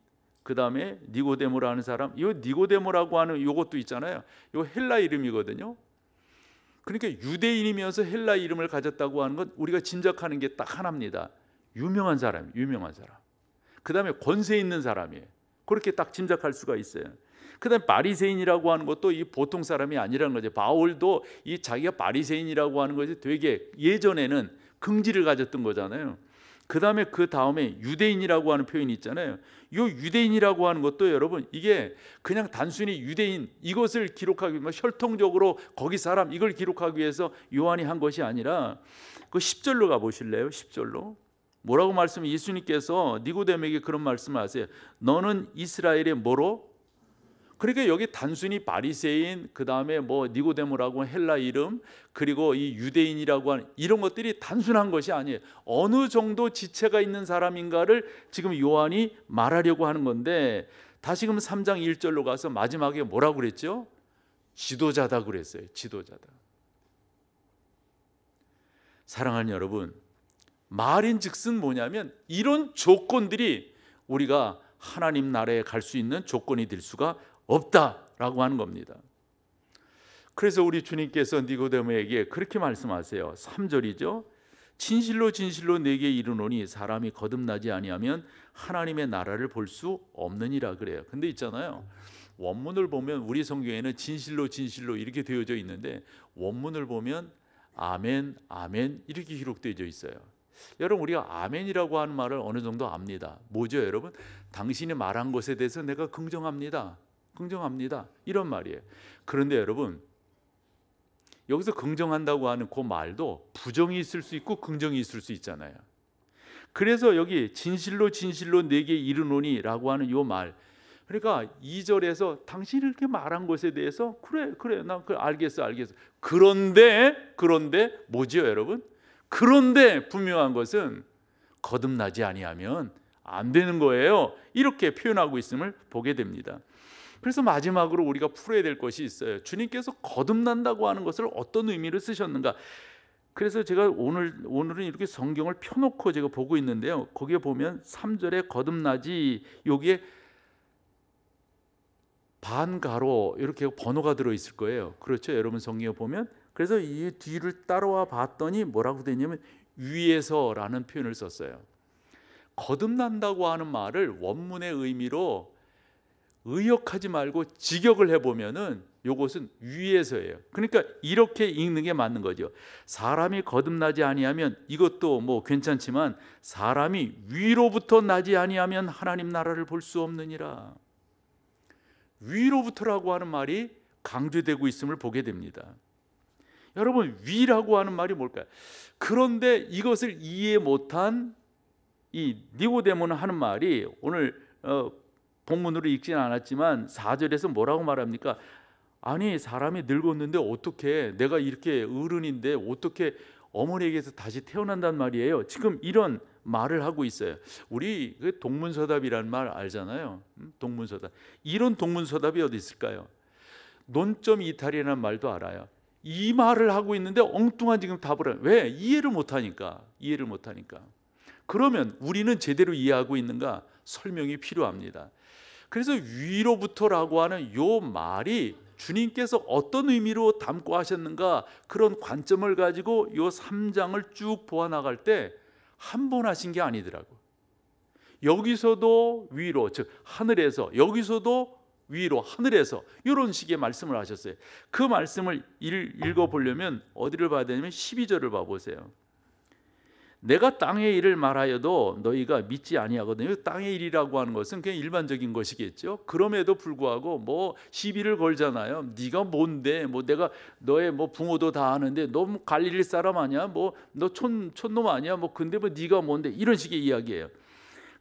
그 다음에 니고데모라는 사람. 이 니고데모라고 하는 이것도 있잖아요. 이거 헬라 이름이거든요. 그러니까 유대인이면서 헬라 이름을 가졌다고 하는 건 우리가 짐작하는 게 딱 하나입니다. 유명한 사람, 유명한 사람. 그 다음에 권세 있는 사람이에요. 그렇게 딱 짐작할 수가 있어요. 그 다음에 바리새인이라고 하는 것도 이 보통 사람이 아니라는 거죠. 바울도 이 자기가 바리새인이라고 하는 것이 되게 예전에는 긍지를 가졌던 거잖아요. 그 다음에 유대인이라고 하는 표현이 있잖아요. 이 유대인이라고 하는 것도 여러분 이게 그냥 단순히 유대인 이것을 기록하기 위해 혈통적으로 거기 사람 이걸 기록하기 위해서 요한이 한 것이 아니라 그 10절로 가보실래요? 10절로 뭐라고 예수님께서 니고데모에게 그런 말씀을 하세요. 너는 이스라엘의 뭐로? 그러니까 여기 단순히 바리새인, 그 다음에 뭐 니고데모라고 헬라 이름, 그리고 이 유대인이라고 하는 이런 것들이 단순한 것이 아니에요. 어느 정도 지체가 있는 사람인가를 지금 요한이 말하려고 하는 건데, 다시금 3장 1절로 가서 마지막에 뭐라고 그랬죠? 지도자다 그랬어요. 지도자다. 사랑하는 여러분, 말인즉슨 뭐냐면 이런 조건들이 우리가 하나님 나라에 갈 수 있는 조건이 될 수가 없다라고 하는 겁니다. 그래서 우리 주님께서 니고데모에게 그렇게 말씀하세요. 3절이죠. 진실로 진실로 내게 이르노니 사람이 거듭나지 아니하면 하나님의 나라를 볼 수 없느니라 그래요. 근데 있잖아요. 원문을 보면 우리 성경에는 진실로 진실로 이렇게 되어져 있는데 원문을 보면 아멘 아멘 이렇게 기록되어져 있어요. 여러분 우리가 아멘이라고 하는 말을 어느 정도 압니다. 뭐죠 여러분? 당신이 말한 것에 대해서 내가 긍정합니다. 긍정합니다. 이런 말이에요. 그런데 여러분 여기서 긍정한다고 하는 그 말도 부정이 있을 수 있고 긍정이 있을 수 있잖아요. 그래서 여기 진실로 진실로 내게 이르노니 라고 하는 이 말, 그러니까 2절에서 당신이 이렇게 말한 것에 대해서 그래 나 알겠어. 그런데 뭐지요 여러분? 그런데 분명한 것은 거듭나지 아니하면 안 되는 거예요. 이렇게 표현하고 있음을 보게 됩니다. 그래서 마지막으로 우리가 풀어야 될 것이 있어요. 주님께서 거듭난다고 하는 것을 어떤 의미로 쓰셨는가? 그래서 제가 오늘은 이렇게 성경을 펴놓고 제가 보고 있는데요. 거기에 보면 3절에 거듭나지, 여기에 반가로 이렇게 번호가 들어 있을 거예요. 그렇죠? 여러분 성경에 보면. 그래서 이 뒤를 따라와 봤더니 뭐라고 되냐면 위에서라는 표현을 썼어요. 거듭난다고 하는 말을 원문의 의미로 의역하지 말고 직역을 해보면은 이것은 위에서예요. 그러니까 이렇게 읽는 게 맞는 거죠. 사람이 거듭나지 아니하면, 이것도 뭐 괜찮지만 사람이 위로부터 나지 아니하면 하나님 나라를 볼 수 없느니라. 위로부터라고 하는 말이 강조되고 있음을 보게 됩니다. 여러분, 위라고 하는 말이 뭘까요? 그런데 이것을 이해 못한 이 니고데모는 하는 말이, 오늘 본문으로 읽지는 않았지만 4절에서 뭐라고 말합니까? 아니, 사람이 늙었는데 어떻게, 내가 이렇게 어른인데 어떻게 어머니에게서 다시 태어난단 말이에요. 지금 이런 말을 하고 있어요. 우리 동문서답이라는 말 알잖아요. 동문서답. 이런 동문서답이 어디 있을까요? 논점 이탈이라는 말도 알아요. 이 말을 하고 있는데 엉뚱한 지금 답을 해요. 왜? 이해를 못하니까. 이해를 못하니까. 그러면 우리는 제대로 이해하고 있는가? 설명이 필요합니다. 그래서 위로부터라고 하는 요 말이 주님께서 어떤 의미로 담고 하셨는가, 그런 관점을 가지고 요 3장을 쭉 보아나갈 때 한 번 하신 게 아니더라고. 여기서도 위로, 즉 하늘에서, 여기서도 위로, 하늘에서, 이런 식의 말씀을 하셨어요. 그 말씀을 읽어보려면 어디를 봐야 되냐면 12절을 봐보세요. 내가 땅의 일을 말하여도 너희가 믿지 아니하거든요. 땅의 일이라고 하는 것은 그냥 일반적인 것이겠죠. 그럼에도 불구하고 뭐 시비를 걸잖아요. 네가 뭔데? 뭐 내가 너의 뭐 부모도 다 아는데 너 뭐 갈릴리 사람 아니야? 뭐 너 촌놈 아니야? 뭐 근데 뭐 네가 뭔데? 이런 식의 이야기예요.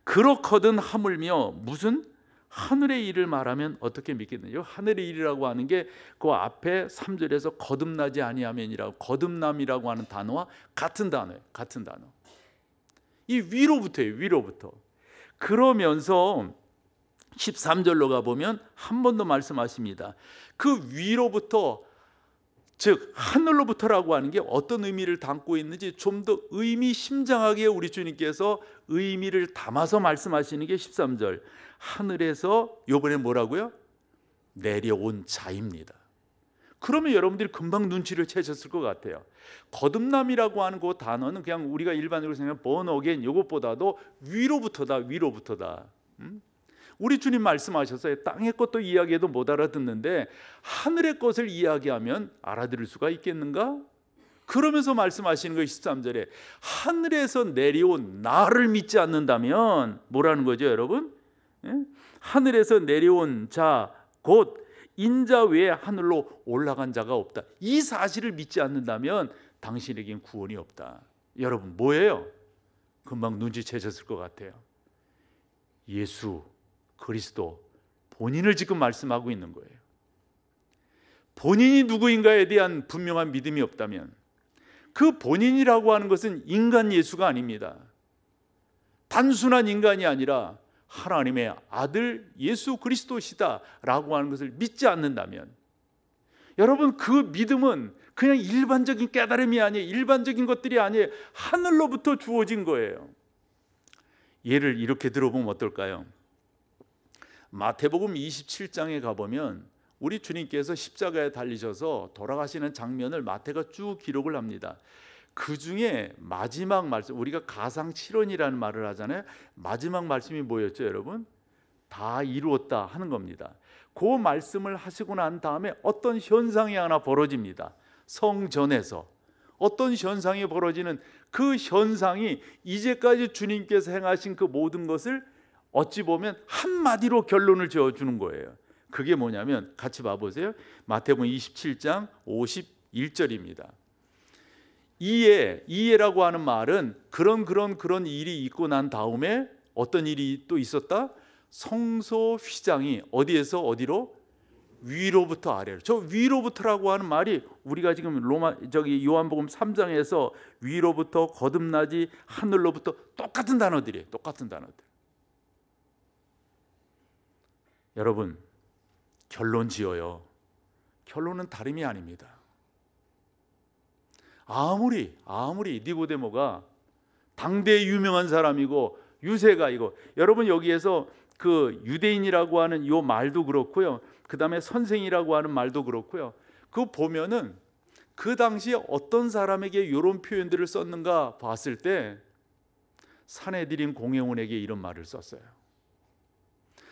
그렇거든 하물며 무슨 하늘의 일을 말하면 어떻게 믿겠느냐? 하늘의 일이라고 하는 게 그 앞에 3절에서 거듭나지 아니하면이라고, 거듭남이라고 하는 단어와 같은 단어예요. 같은 단어. 이 위로부터예요. 위로부터. 그러면서 13절로 가보면 한 번 더 말씀하십니다. 그 위로부터, 즉 하늘로부터라고 하는 게 어떤 의미를 담고 있는지 좀 더 의미심장하게 우리 주님께서 의미를 담아서 말씀하시는 게 13절. 하늘에서 요번에 뭐라고요? 내려온 자입니다. 그러면 여러분들이 금방 눈치를 채셨을 것 같아요. 거듭남이라고 하는 그 단어는 그냥 우리가 일반적으로 생각하는 born again, 이것보다도 위로부터다, 위로부터다. 우리 주님 말씀하셨어요. 땅의 것도 이야기해도 못 알아듣는데 하늘의 것을 이야기하면 알아들을 수가 있겠는가? 그러면서 말씀하시는 거 13절에 하늘에서 내려온 나를 믿지 않는다면 뭐라는 거죠, 여러분? 하늘에서 내려온 자 곧 인자 외에 하늘로 올라간 자가 없다. 이 사실을 믿지 않는다면 당신에겐 구원이 없다. 여러분, 뭐예요? 금방 눈치채셨을 것 같아요. 예수 그리스도 본인을 지금 말씀하고 있는 거예요. 본인이 누구인가에 대한 분명한 믿음이 없다면 그 본인이라고 하는 것은 인간 예수가 아닙니다. 단순한 인간이 아니라 하나님의 아들 예수 그리스도시다라고 하는 것을 믿지 않는다면, 여러분, 그 믿음은 그냥 일반적인 깨달음이 아니에요. 일반적인 것들이 아니에요. 하늘로부터 주어진 거예요. 예를 이렇게 들어보면 어떨까요? 마태복음 27장에 가보면 우리 주님께서 십자가에 달리셔서 돌아가시는 장면을 마태가 쭉 기록을 합니다. 그 중에 마지막 말씀, 우리가 가상칠언이라는 말을 하잖아요. 마지막 말씀이 뭐였죠, 여러분? 다 이루었다 하는 겁니다. 그 말씀을 하시고 난 다음에 어떤 현상이 하나 벌어집니다. 성전에서 어떤 현상이 벌어지는, 그 현상이 이제까지 주님께서 행하신 그 모든 것을 어찌 보면 한마디로 결론을 지어주는 거예요. 그게 뭐냐면 같이 봐보세요. 마태복음 27장 51절입니다. 이해라고 하는 말은 그런 일이 있고 난 다음에 어떤 일이 또 있었다? 성소 휘장이 어디에서 어디로? 위로부터 아래로. 저 위로부터라고 하는 말이 우리가 지금 요한복음 3장에서 위로부터, 거듭나지, 하늘로부터, 똑같은 단어들이에요. 똑같은 단어들. 여러분, 결론 지어요. 결론은 다름이 아닙니다. 아무리 니고데모가 당대의 유명한 사람이고 유세가이고, 여러분 여기에서 그 유대인이라고 하는 요 말도 그렇고요. 그 다음에 선생이라고 하는 말도 그렇고요. 그거 보면은 그 당시에 어떤 사람에게 이런 표현들을 썼는가 봤을 때 산헤드린 공회원에게 이런 말을 썼어요.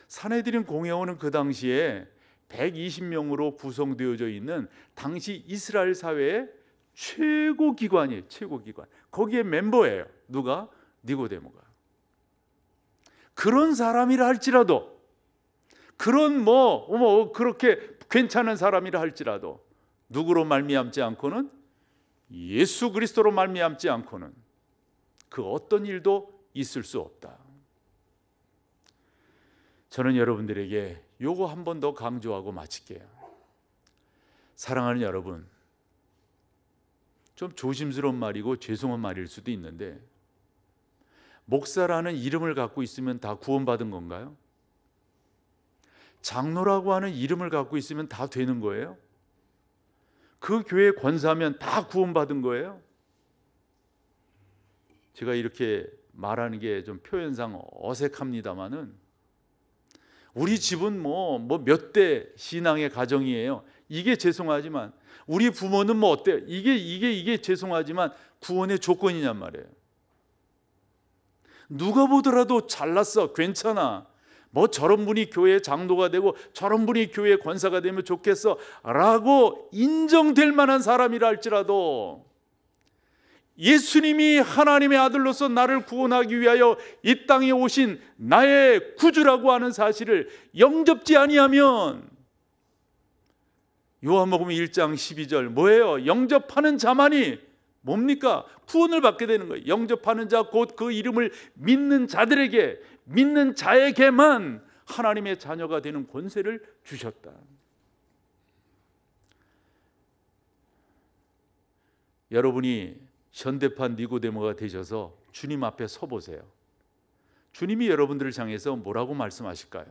산헤드린 공회원은 그 당시에 120명으로 구성되어져 있는 당시 이스라엘 사회의 최고 기관이에요. 최고 기관. 거기에 멤버예요. 누가? 니고데모가. 그런 사람이라 할지라도, 그런 그렇게 괜찮은 사람이라 할지라도 누구로 말미암지 않고는, 예수 그리스도로 말미암지 않고는 그 어떤 일도 있을 수 없다. 저는 여러분들에게 요거 한 번 더 강조하고 마칠게요. 사랑하는 여러분, 좀 조심스러운 말이고 죄송한 말일 수도 있는데, 목사라는 이름을 갖고 있으면 다 구원받은 건가요? 장로라고 하는 이름을 갖고 있으면 다 되는 거예요? 그 교회 권사하면 다 구원받은 거예요? 제가 이렇게 말하는 게 좀 표현상 어색합니다만은, 우리 집은 몇 대 신앙의 가정이에요. 이게 죄송하지만, 우리 부모는 뭐 어때요? 이게 죄송하지만 구원의 조건이냔 말이에요. 누가 보더라도 잘났어, 괜찮아, 저런 분이 교회 장로가 되고 저런 분이 교회 권사가 되면 좋겠어 라고 인정될 만한 사람이라 할지라도, 예수님이 하나님의 아들로서 나를 구원하기 위하여 이 땅에 오신 나의 구주라고 하는 사실을 영접지 아니하면, 요한복음 1장 12절 뭐예요? 영접하는 자만이 뭡니까? 구원을 받게 되는 거예요. 영접하는 자, 곧 그 이름을 믿는 자들에게, 믿는 자에게만 하나님의 자녀가 되는 권세를 주셨다. 여러분이 현대판 니고데모가 되셔서 주님 앞에 서 보세요. 주님이 여러분들을 향해서 뭐라고 말씀하실까요?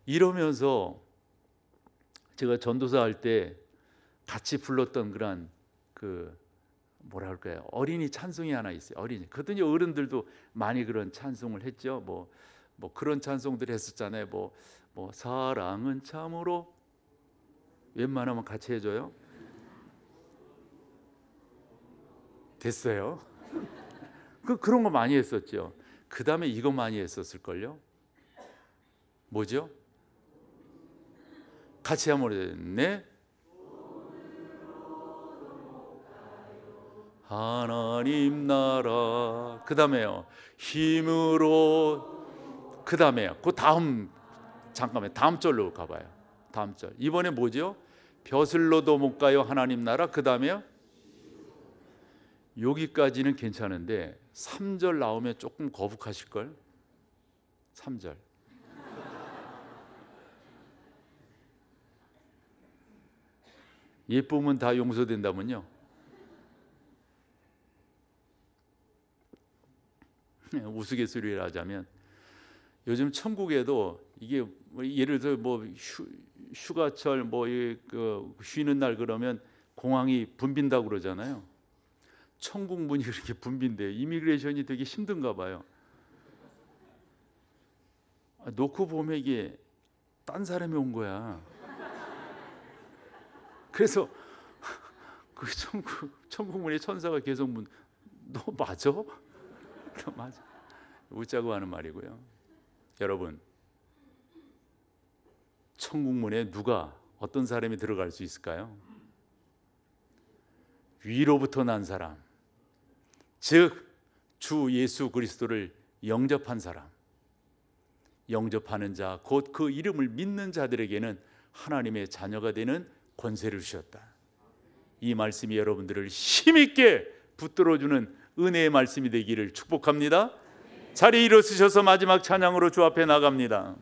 이러면서 제가 전도사 할 때 같이 불렀던 그런 어린이 찬송이 하나 있어요. 어린이. 그랬더니 어른들도 많이 그런 찬송을 했죠. 뭐 그런 찬송들 했었잖아요. 사랑은 참으로, 웬만하면 같이 해줘요. 됐어요. 그런 거 많이 했었죠. 그 다음에 이거 많이 했었을걸요. 뭐죠? 같이 한번 네. 하나님 나라. 그 다음에요, 힘으로. 그 다음에요, 잠깐만, 다음 절로 가봐요. 다음 절. 이번에 뭐죠? 벼슬로도 못 가요 하나님 나라. 그 다음에요, 여기까지는 괜찮은데 3절 나오면 조금 거북하실걸? 3절. 예쁨은 다 용서된다면요? 우스갯소리를 하자면, 요즘 천국에도 이게 예를 들어 휴가철 쉬는 날 그러면 공항이 붐빈다고 그러잖아요. 천국 문이 그렇게 붐빈대요. 이미그레이션이 되게 힘든가 봐요. 놓고 보면 이게 딴 사람이 온 거야. 그래서 그 천국 문에 천사가 계속 너 맞아? 너 맞아? 웃자고 하는 말이고요. 여러분, 천국 문에 어떤 사람이 들어갈 수 있을까요? 위로부터 난 사람, 즉 주 예수 그리스도를 영접한 사람, 영접하는 자, 곧 그 이름을 믿는 자들에게는 하나님의 자녀가 되는 권세를 주셨다. 이 말씀이 여러분들을 힘있게 붙들어주는 은혜의 말씀이 되기를 축복합니다. 자리에 일어서셔서 마지막 찬양으로 주 앞에 나갑니다.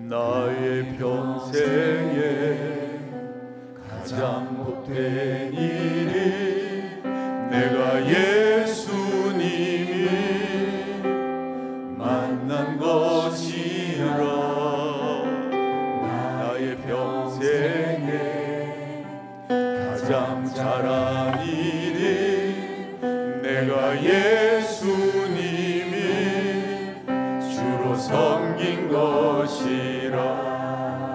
나의 평생에 가장 복된 일이 내가 예수님을 만난 것이 섬긴 것이라.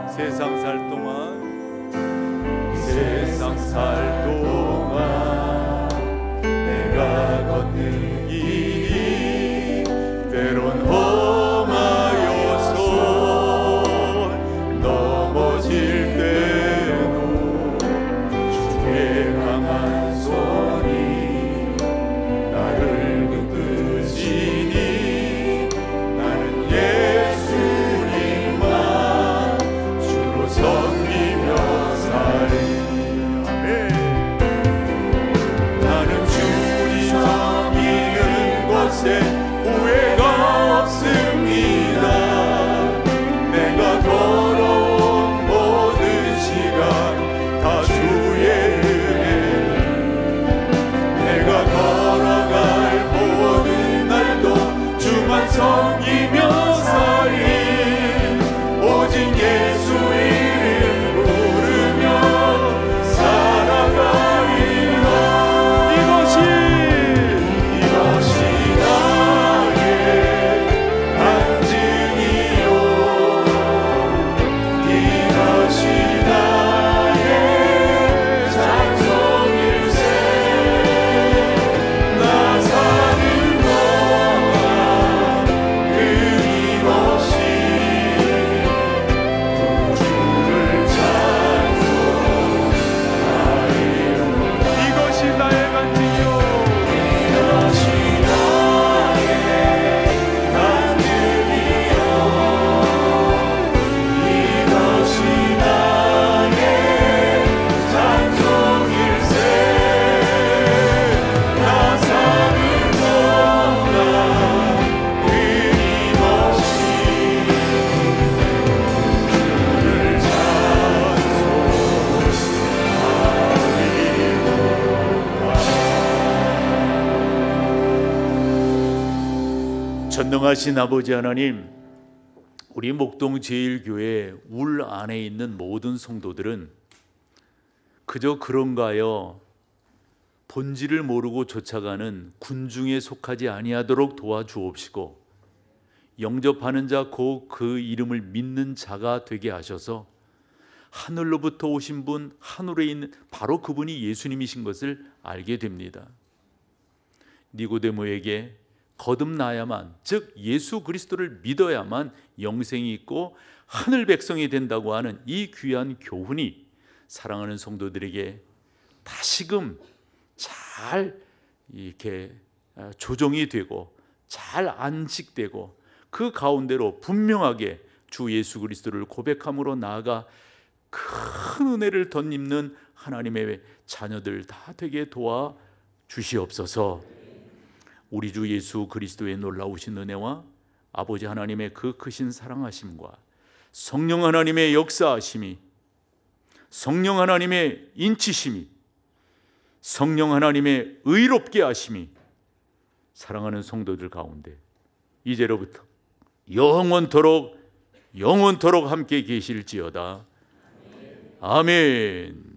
세상 살 동안 내가 걷는 길이 때론 험하여서 넘어질 때도 주의 강한 손이 나를 붙드시니 나는 예수님만 주로 섬기며 살리. 후회가 없습니다. 내가 걸어온 모든 시간 다 주의 은혜. 내가 걸어갈 모든 날도 주만 섬기며 살리. 오직 예수 이름 부르며 살아가리라. 이것이 전능하신 아버지 하나님, 우리 목동 제1교회 울 안에 있는 모든 성도들은 그저 그런가요? 본질을 모르고 쫓아가는 군중에 속하지 아니하도록 도와주옵시고, 영접하는 자 곧 그 이름을 믿는 자가 되게 하셔서 하늘로부터 오신 분, 하늘에 있는 바로 그분이 예수님이신 것을 알게 됩니다. 니고데모에게 거듭나야만, 즉 예수 그리스도를 믿어야만 영생이 있고 하늘 백성이 된다고 하는 이 귀한 교훈이 사랑하는 성도들에게 다시금 잘 이렇게 조정이 되고 잘 안식되고 그 가운데로 분명하게 주 예수 그리스도를 고백함으로 나아가 큰 은혜를 덧입는 하나님의 자녀들 다 되게 도와 주시옵소서. 우리 주 예수 그리스도의 놀라우신 은혜와 아버지 하나님의 그 크신 사랑하심과 성령 하나님의 역사하심이, 성령 하나님의 인치심이, 성령 하나님의 의롭게 하심이 사랑하는 성도들 가운데 이제로부터 영원토록 함께 계실지어다. 아멘.